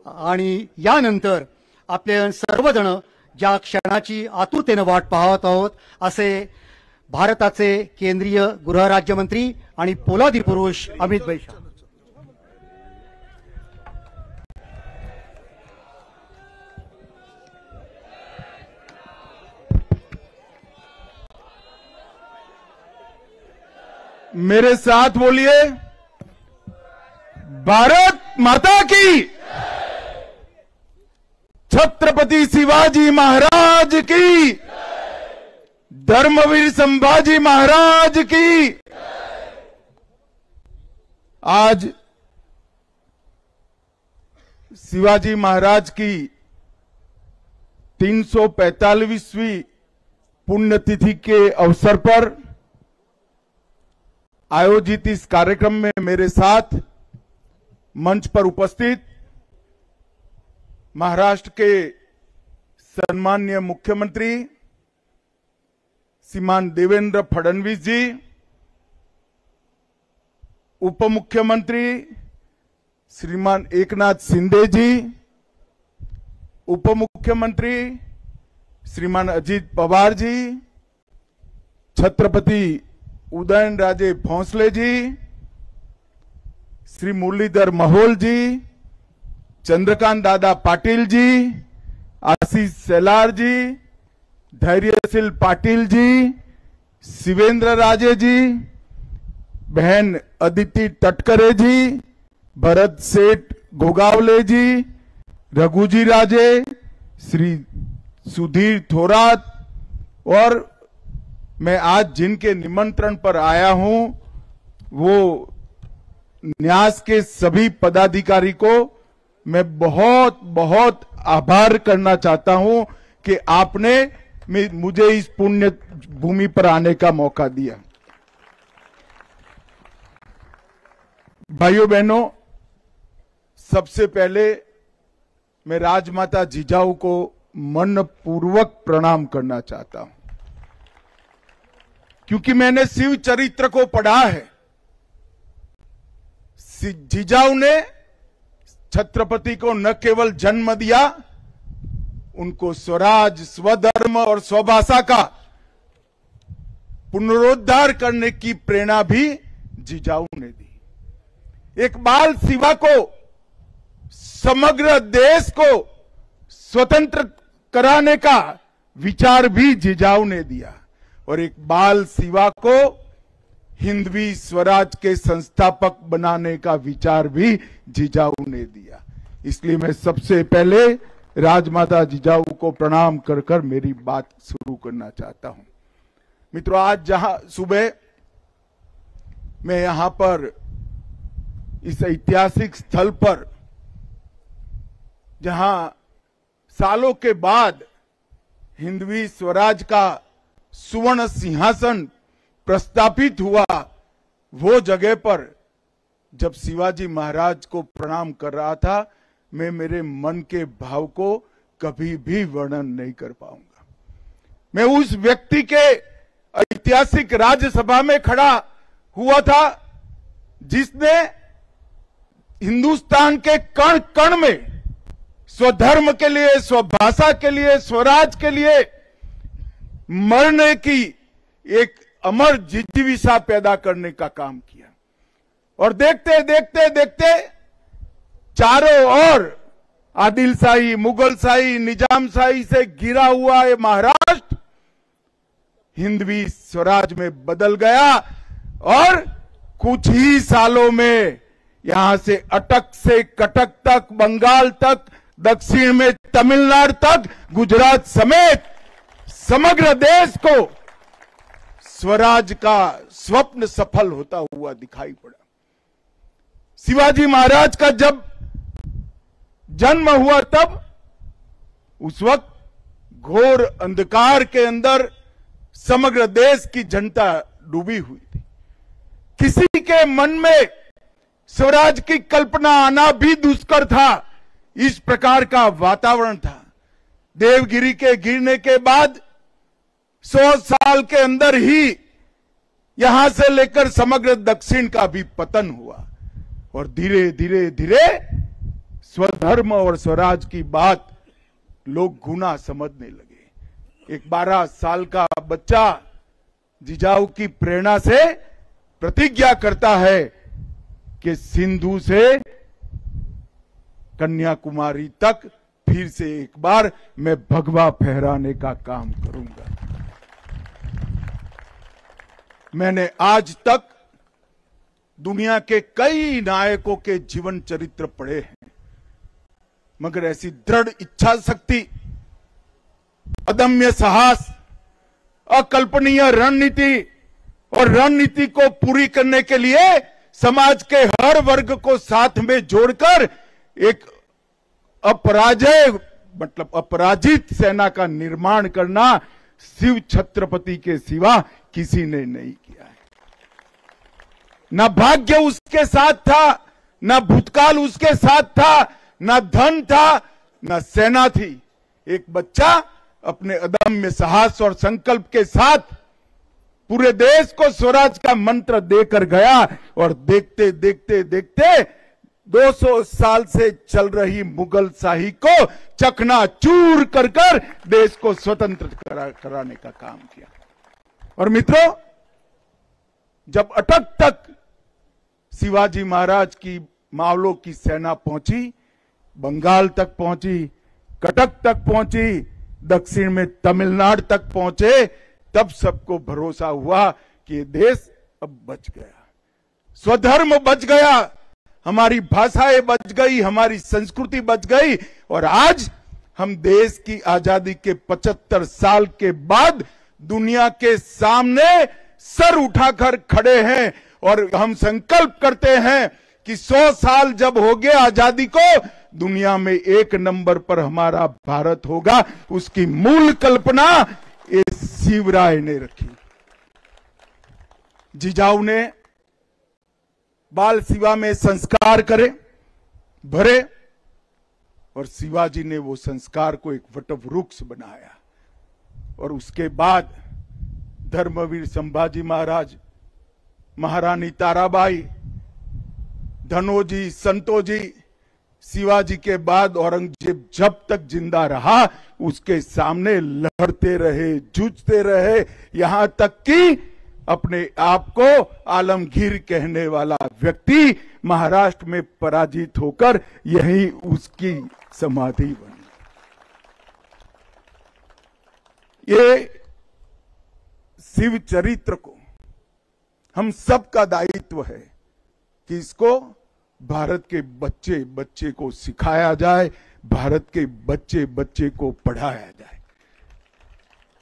आणि यानंतर आपले सर्वजण ज्या क्षणाची आतुरतेने वाट पाहत आहोत असे भारताचे केंद्रीय गृहराज्यमंत्री आणि पोलादी पुरुष अमित भाई शाह। मेरे साथ बोलिए, भारत माता की, छत्रपति शिवाजी महाराज की, धर्मवीर संभाजी महाराज की। आज शिवाजी महाराज की 345वीं पुण्यतिथि के अवसर पर आयोजित इस कार्यक्रम में मेरे साथ मंच पर उपस्थित महाराष्ट्र के सम्माननीय मुख्यमंत्री श्रीमान देवेंद्र फडणवीस जी, उप मुख्यमंत्री श्रीमान एकनाथ शिंदे जी, उप मुख्यमंत्री श्रीमान अजित पवार जी, छत्रपति उदयनराजे भोंसले जी, श्री मुरलीधर महोल जी, चंद्रकांत दादा पाटिल जी, आशीष शेलार जी, धैर्यशील पाटिल जी, शिवेंद्र राजे जी, बहन अदिति तटकरे जी, भरत सेठ गोगावले जी, रघुजी राजे, श्री सुधीर थोरात, और मैं आज जिनके निमंत्रण पर आया हूं वो न्यास के सभी पदाधिकारी को मैं बहुत बहुत आभार करना चाहता हूं कि आपने मुझे इस पुण्य भूमि पर आने का मौका दिया। भाइयों बहनों, सबसे पहले मैं राजमाता जिजाऊ को मनपूर्वक प्रणाम करना चाहता हूं, क्योंकि मैंने शिव चरित्र को पढ़ा है। जिजाऊ ने छत्रपति को न केवल जन्म दिया, उनको स्वराज, स्वधर्म और स्वभाषा का पुनरुद्धार करने की प्रेरणा भी जिजाऊ ने दी। एक बाल शिवा को, समग्र देश को स्वतंत्र कराने का विचार भी जिजाऊ ने दिया, और एक बाल शिवा को हिंदवी स्वराज के संस्थापक बनाने का विचार भी जिजाऊ ने दिया। इसलिए मैं सबसे पहले राजमाता जिजाऊ को प्रणाम कर कर मेरी बात शुरू करना चाहता हूं। मित्रों, आज जहां सुबह मैं यहां पर इस ऐतिहासिक स्थल पर, जहां सालों के बाद हिंदवी स्वराज का सुवर्ण सिंहासन प्रस्थापित हुआ, वो जगह पर जब शिवाजी महाराज को प्रणाम कर रहा था, मैं मेरे मन के भाव को कभी भी वर्णन नहीं कर पाऊंगा। मैं उस व्यक्ति के ऐतिहासिक राज्यसभा में खड़ा हुआ था जिसने हिंदुस्तान के कण कण में स्वधर्म के लिए, स्वभाषा के लिए, स्वराज के लिए मरने की एक अमर जिज्ञासा पैदा करने का काम किया। और देखते देखते देखते चारों ओर आदिलशाही, मुगलशाही, निजामशाही से घिरा हुआ ये महाराष्ट्र हिंदवी स्वराज में बदल गया, और कुछ ही सालों में यहां से अटक से कटक तक, बंगाल तक, दक्षिण में तमिलनाडु तक, गुजरात समेत समग्र देश को स्वराज का स्वप्न सफल होता हुआ दिखाई पड़ा। शिवाजी महाराज का जब जन्म हुआ, तब उस वक्त घोर अंधकार के अंदर समग्र देश की जनता डूबी हुई थी। किसी के मन में स्वराज की कल्पना आना भी दुष्कर था। इस प्रकार का वातावरण था। देवगिरी के गिरने के बाद 100 साल के अंदर ही यहां से लेकर समग्र दक्षिण का भी पतन हुआ, और धीरे धीरे धीरे स्वधर्म और स्वराज की बात लोग गुना समझने लगे। एक 12 साल का बच्चा जिजाऊ की प्रेरणा से प्रतिज्ञा करता है कि सिंधु से कन्याकुमारी तक फिर से एक बार मैं भगवा फहराने का काम करूंगा। मैंने आज तक दुनिया के कई नायकों के जीवन चरित्र पढ़े हैं, मगर ऐसी दृढ़ इच्छा शक्ति, अदम्य साहस, अकल्पनीय रणनीति और रणनीति को पूरी करने के लिए समाज के हर वर्ग को साथ में जोड़कर एक अपराजित सेना का निर्माण करना शिव छत्रपति के सिवा किसी ने नहीं किया है। न भाग्य उसके साथ था, न भूतकाल उसके साथ था, न धन था, न सेना थी। एक बच्चा अपने अदम्य साहस और संकल्प के साथ पूरे देश को स्वराज का मंत्र देकर गया, और देखते देखते देखते 200 साल से चल रही मुगल शाही को चकनाचूर कर कर देश को स्वतंत्र कराने का काम किया। और मित्रों, जब अटक तक शिवाजी महाराज की मावलों की सेना पहुंची, बंगाल तक पहुंची, कटक तक पहुंची, दक्षिण में तमिलनाडु तक पहुंचे, तब सबको भरोसा हुआ कि ये देश अब बच गया, स्वधर्म बच गया, हमारी भाषाएं बच गई, हमारी संस्कृति बच गई। और आज हम देश की आजादी के 75 साल के बाद दुनिया के सामने सर उठाकर खड़े हैं और हम संकल्प करते हैं कि 100 साल जब हो गए आजादी को, दुनिया में 1 नंबर पर हमारा भारत होगा। उसकी मूल कल्पना ये शिवराय ने रखी। जिजाऊ ने बाल शिवा में संस्कार भरे और शिवाजी ने वो संस्कार को एक वटवृक्ष बनाया। और उसके बाद धर्मवीर संभाजी महाराज, महारानी ताराबाई, धनोजी, संतोजी, शिवाजी के बाद औरंगजेब जब तक जिंदा रहा उसके सामने लड़ते रहे, जूझते रहे, यहां तक कि अपने आप को आलमगीर कहने वाला व्यक्ति महाराष्ट्र में पराजित होकर यही उसकी समाधि बनी। ये शिव चरित्र को हम सबका दायित्व है कि इसको भारत के बच्चे बच्चे को सिखाया जाए, भारत के बच्चे बच्चे को पढ़ाया जाए।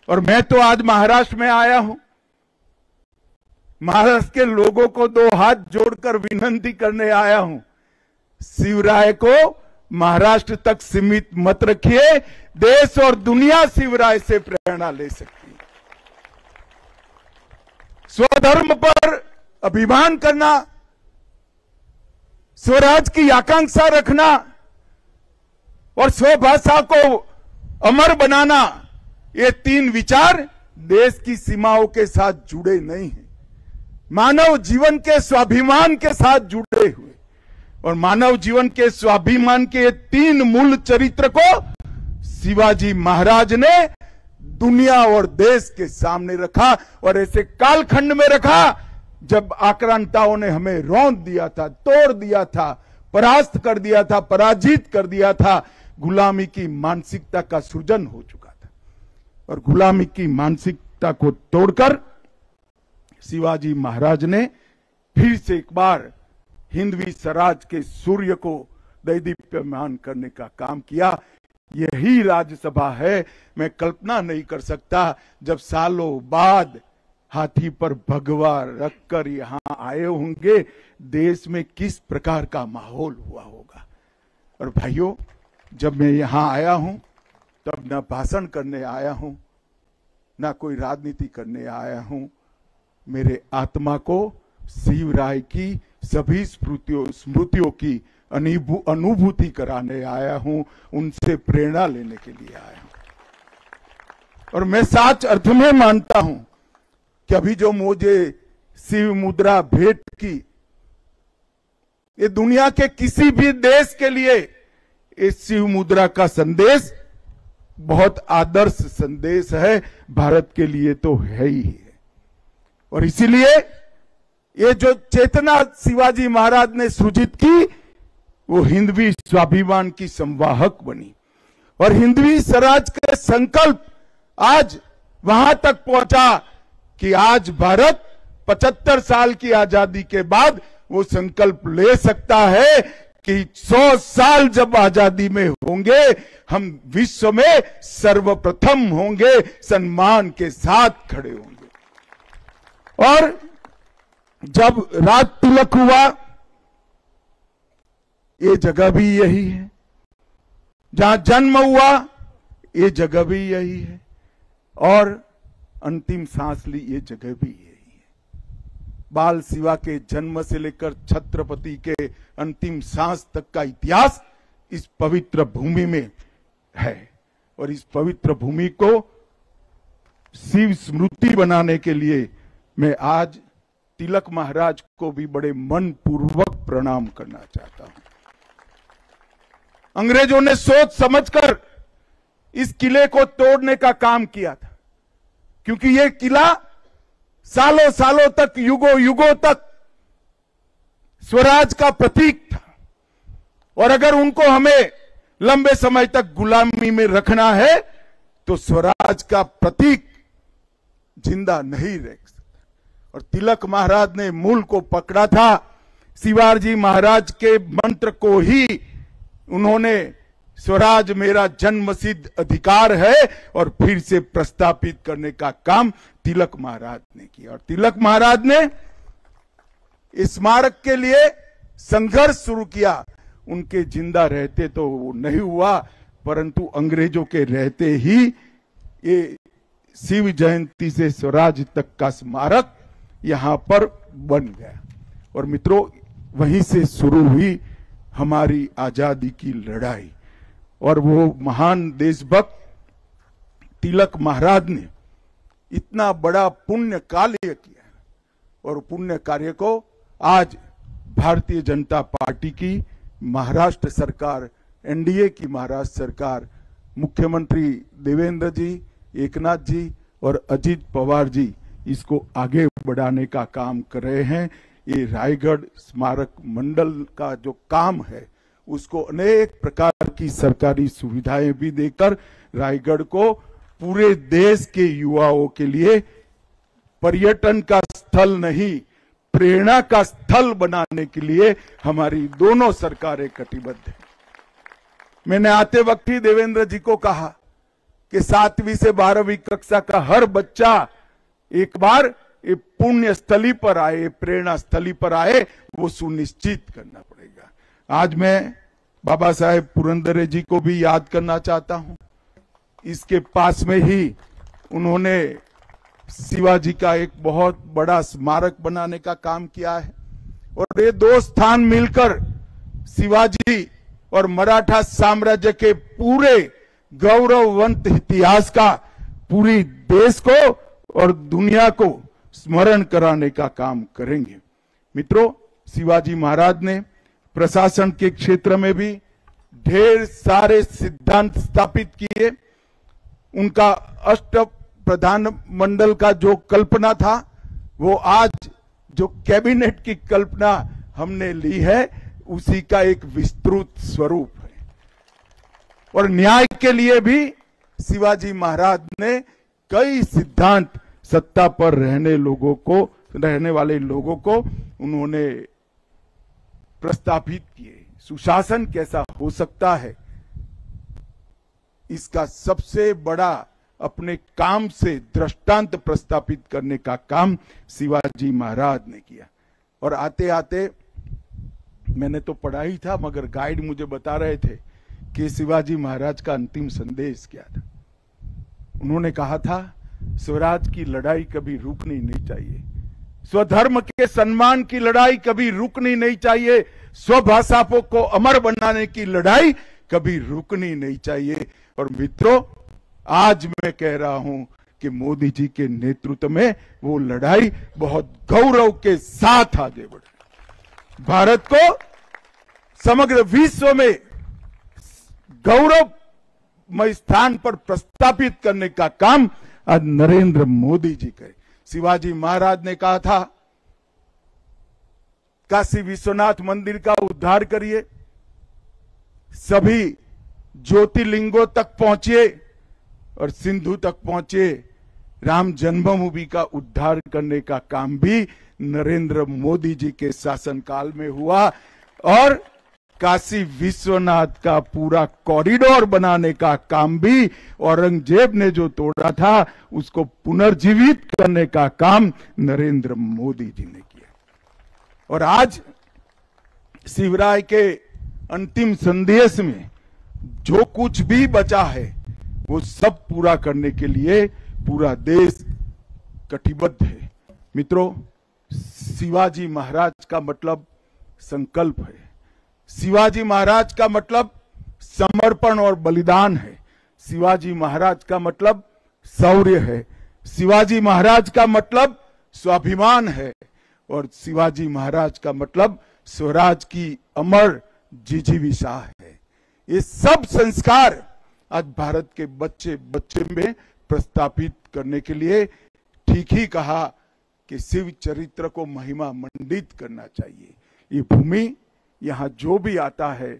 और मैं तो आज महाराष्ट्र में आया हूं, महाराष्ट्र के लोगों को 2 हाथ जोड़कर विनती करने आया हूं, शिवराय को महाराष्ट्र तक सीमित मत रखिए, देश और दुनिया शिवराय से प्रेरणा ले सकती है। स्वधर्म पर अभिमान करना, स्वराज की आकांक्षा रखना और स्वभाषा को अमर बनाना, ये 3 विचार देश की सीमाओं के साथ जुड़े नहीं हैं, मानव जीवन के स्वाभिमान के साथ जुड़े हुए। और मानव जीवन के स्वाभिमान के 3 मूल चरित्र को शिवाजी महाराज ने दुनिया और देश के सामने रखा और ऐसे कालखंड में रखा जब आक्रांताओं ने हमें रौंद दिया था, तोड़ दिया था, परास्त कर दिया था, पराजित कर दिया था। गुलामी की मानसिकता का सृजन हो चुका था और गुलामी की मानसिकता को तोड़कर शिवाजी महाराज ने फिर से एक बार हिंदवी स्वराज के सूर्य को दैदीप्यमान करने का काम किया। यही राज्यसभा है। मैं कल्पना नहीं कर सकता जब सालों बाद हाथी पर भगवा रखकर यहां आए होंगे, देश में किस प्रकार का माहौल हुआ होगा। और भाइयों, जब मैं यहां आया हूं तब न भाषण करने आया हूं, न कोई राजनीति करने आया हूं, मेरे आत्मा को शिवराय की सभी स्मृतियों की अनुभूति कराने आया हूं, उनसे प्रेरणा लेने के लिए आया हूं। और मैं सच अर्थ में मानता हूं कि अभी जो मुझे शिव मुद्रा भेंट की, ये दुनिया के किसी भी देश के लिए इस शिव मुद्रा का संदेश बहुत आदर्श संदेश है, भारत के लिए तो है ही है। और इसीलिए ये जो चेतना शिवाजी महाराज ने सृजित की, वो हिंदवी स्वाभिमान की संवाहक बनी और हिंदवी स्वराज का संकल्प आज वहां तक पहुंचा कि आज भारत 75 साल की आजादी के बाद वो संकल्प ले सकता है कि 100 साल जब आजादी में होंगे, हम विश्व में सर्वप्रथम होंगे, सम्मान के साथ खड़े होंगे। और जब राज तिलक हुआ, ये जगह भी यही है, जहां जन्म हुआ ये जगह भी यही है, और अंतिम सांस ली ये जगह भी यही है। बाल शिवा के जन्म से लेकर छत्रपति के अंतिम सांस तक का इतिहास इस पवित्र भूमि में है। और इस पवित्र भूमि को शिव स्मृति बनाने के लिए मैं आज तिलक महाराज को भी बड़े मन पूर्वक प्रणाम करना चाहता हूं। अंग्रेजों ने सोच समझकर इस किले को तोड़ने का काम किया था, क्योंकि यह किला सालों सालों तक, युगों युगों तक स्वराज का प्रतीक था। और अगर उनको हमें लंबे समय तक गुलामी में रखना है तो स्वराज का प्रतीक जिंदा नहीं रह सकता। और तिलक महाराज ने मूल को पकड़ा था। शिवाजी महाराज के मंत्र को ही उन्होंने स्वराज मेरा जन्मसिद्ध अधिकार है और फिर से प्रस्तापित करने का काम तिलक महाराज ने किया। और तिलक महाराज ने इस स्मारक के लिए संघर्ष शुरू किया। उनके जिंदा रहते तो वो नहीं हुआ, परंतु अंग्रेजों के रहते ही ये शिव जयंती से स्वराज तक का स्मारक यहां पर बन गया। और मित्रों, वहीं से शुरू हुई हमारी आजादी की लड़ाई। और वो महान देशभक्त तिलक महाराज ने इतना बड़ा पुण्य कार्य किया और पुण्य कार्य को आज भारतीय जनता पार्टी की महाराष्ट्र सरकार, एनडीए की महाराष्ट्र सरकार, मुख्यमंत्री देवेंद्र जी, एकनाथ जी और अजित पवार जी इसको आगे बढ़ाने का काम कर रहे हैं। ये रायगढ़ स्मारक मंडल का जो काम है उसको अनेक प्रकार की सरकारी सुविधाएं भी देकर रायगढ़ को पूरे देश के युवाओं के लिए पर्यटन का स्थल नहीं, प्रेरणा का स्थल बनाने के लिए हमारी दोनों सरकारें कटिबद्ध हैं। मैंने आते वक्त ही देवेंद्र जी को कहा कि 7वीं से 12वीं कक्षा का हर बच्चा एक बार ये पुण्य स्थली पर आए, प्रेरणा स्थली पर आए, वो सुनिश्चित करना पड़ेगा। आज मैं बाबा साहेब पुरंदरे जी को भी याद करना चाहता हूं। इसके पास में ही उन्होंने शिवाजी का एक बहुत बड़ा स्मारक बनाने का काम किया है। और ये दो स्थान मिलकर शिवाजी और मराठा साम्राज्य के पूरे गौरववंत इतिहास का पूरी देश को और दुनिया को स्मरण कराने का काम करेंगे। मित्रों, शिवाजी महाराज ने प्रशासन के क्षेत्र में भी ढेर सारे सिद्धांत स्थापित किए। उनका अष्ट प्रधान मंडल का जो कल्पना था वो आज जो कैबिनेट की कल्पना हमने ली है उसी का एक विस्तृत स्वरूप है। और न्याय के लिए भी शिवाजी महाराज ने कई सिद्धांत सत्ता पर रहने वाले लोगों को उन्होंने प्रस्तापित किए। सुशासन कैसा हो सकता है, इसका सबसे बड़ा अपने काम से दृष्टांत प्रस्तापित करने का काम शिवाजी महाराज ने किया। और आते आते मैंने तो पढ़ा ही था, मगर गाइड मुझे बता रहे थे कि शिवाजी महाराज का अंतिम संदेश क्या था। उन्होंने कहा था, स्वराज की लड़ाई कभी रुकनी नहीं चाहिए, स्वधर्म के सम्मान की लड़ाई कभी रुकनी नहीं चाहिए, स्वभाषा को अमर बनाने की लड़ाई कभी रुकनी नहीं चाहिए। और मित्रों, आज मैं कह रहा हूं कि मोदी जी के नेतृत्व में वो लड़ाई बहुत गौरव के साथ आगे बढ़ रही। भारत को समग्र विश्व में गौरवमय स्थान पर प्रस्तापित करने का काम आज नरेंद्र मोदी जी करे। शिवाजी महाराज ने कहा था, काशी विश्वनाथ मंदिर का उद्धार करिए, सभी ज्योतिर्लिंगों तक पहुंचिए और सिंधु तक पहुंचे। राम जन्मभूमि का उद्धार करने का काम भी नरेंद्र मोदी जी के शासनकाल में हुआ। और काशी विश्वनाथ का पूरा कॉरिडोर बनाने का काम भी औरंगजेब ने जो तोड़ा था उसको पुनर्जीवित करने का काम नरेंद्र मोदी जी ने किया। और आज शिवराय के अंतिम संदेश में जो कुछ भी बचा है वो सब पूरा करने के लिए पूरा देश कटिबद्ध है। मित्रों, शिवाजी महाराज का मतलब संकल्प है, शिवाजी महाराज का मतलब समर्पण और बलिदान है, शिवाजी महाराज का मतलब शौर्य है, शिवाजी महाराज का मतलब स्वाभिमान है और शिवाजी महाराज का मतलब स्वराज की अमर जिजीविषा है। ये सब संस्कार आज भारत के बच्चे बच्चे में प्रस्तापित करने के लिए ठीक ही कहा कि शिव चरित्र को महिमा मंडित करना चाहिए। ये भूमि, यहाँ जो भी आता है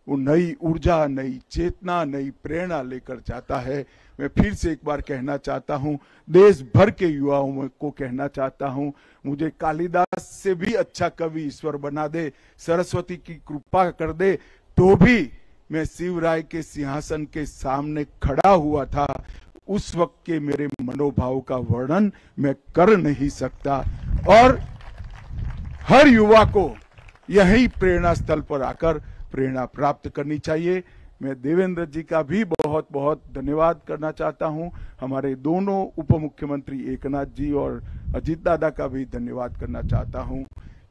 वो नई ऊर्जा, नई चेतना, नई प्रेरणा लेकर जाता है। मैं फिर से एक बार कहना चाहता हूं, देश भर के युवाओं को कहना चाहता हूं, मुझे कालिदास से भी अच्छा कवि ईश्वर बना दे, सरस्वती की कृपा कर दे, तो भी मैं शिवराय के सिंहासन के सामने खड़ा हुआ था। उस वक्त के मेरे मनोभाव का वर्णन मैं कर नहीं सकता। और हर युवा को यही प्रेरणा स्थल पर आकर प्रेरणा प्राप्त करनी चाहिए। मैं देवेंद्र जी का भी बहुत बहुत धन्यवाद करना चाहता हूं। हमारे दोनों उप मुख्यमंत्री एकनाथ जी और अजीत दादा का भी धन्यवाद करना चाहता हूं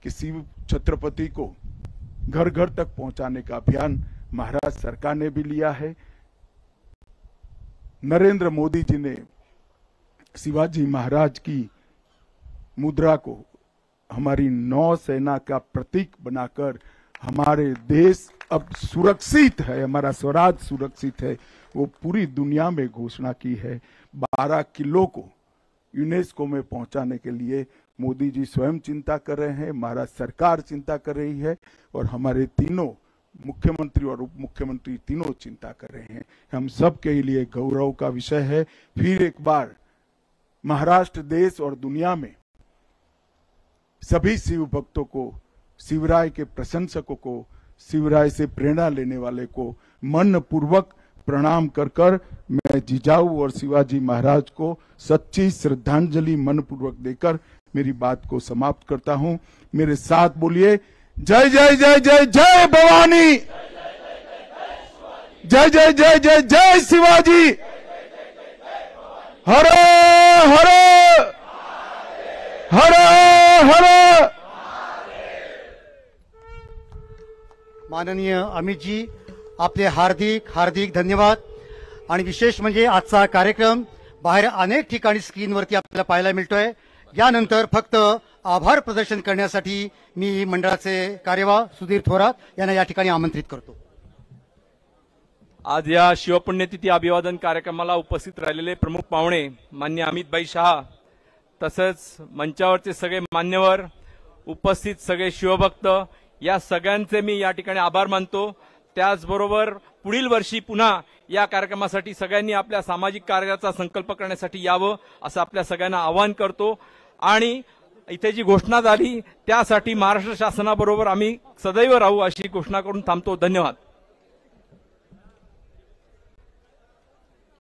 कि शिव छत्रपति को घर घर तक पहुंचाने का अभियान महाराष्ट्र सरकार ने भी लिया है। नरेंद्र मोदी जी ने शिवाजी महाराज की मुद्रा को हमारी नौसेना का प्रतीक बनाकर हमारे देश अब सुरक्षित है, हमारा स्वराज सुरक्षित है, वो पूरी दुनिया में घोषणा की है। 12 किलो को यूनेस्को में पहुंचाने के लिए मोदी जी स्वयं चिंता कर रहे हैं, महाराष्ट्र सरकार चिंता कर रही है और हमारे तीनों मुख्यमंत्री और उप मुख्यमंत्री तीनों चिंता कर रहे हैं। हम सब के लिए गौरव का विषय है। फिर एक बार महाराष्ट्र देश और दुनिया में सभी शिव भक्तों को, शिवराय के प्रशंसकों को, शिवराय से प्रेरणा लेने वाले को मन पूर्वक प्रणाम कर कर मैं जिजाऊ और शिवाजी महाराज को सच्ची श्रद्धांजलि मन पूर्वक देकर मेरी बात को समाप्त करता हूं। मेरे साथ बोलिए, जय जय जय जय जय भवानी, जय जय जय जय जय शिवाजी, हर हर हर हर। माननीय अमितजी, आपले हार्दिक हार्दिक धन्यवाद। आणि विशेष म्हणजे आजचा कार्यक्रम बाहेर अनेक ठिकाणी स्क्रीनवरती आपल्याला पाहायला मिळतोय। यानंतर फक्त आभार प्रदर्शन करण्यासाठी मी मंडळाचे कार्यवाह सुधीर थोरात यांना या ठिकाणी आमंत्रित करतो। आज या शिवपुण्यतिथी अभिवादन कार्यक्रमाला उपस्थित राहिलेले प्रमुख पाहुणे माननीय अमितभाई शहा, तसंच मंचावरचे सगळे मान्यवर, उपस्थित सगळे शिवभक्त, या सगळ्यांचे मी या ठिकाणी आभार मानतो। त्याचबरोबर पुढील वर्षी पुन्हा या कार्यक्रमासाठी सगळ्यांनी आपल्या सामाजिक कार्याचा संकल्प करण्यासाठी यावं असं आपल्या सगळ्यांना आवाहन करतो। आणि इथे जी घोषणा झाली त्यासाठी महाराष्ट्र शासनाबरोबर आम्ही सदैव राहू अशी घोषणा करून थांबतो। धन्यवाद।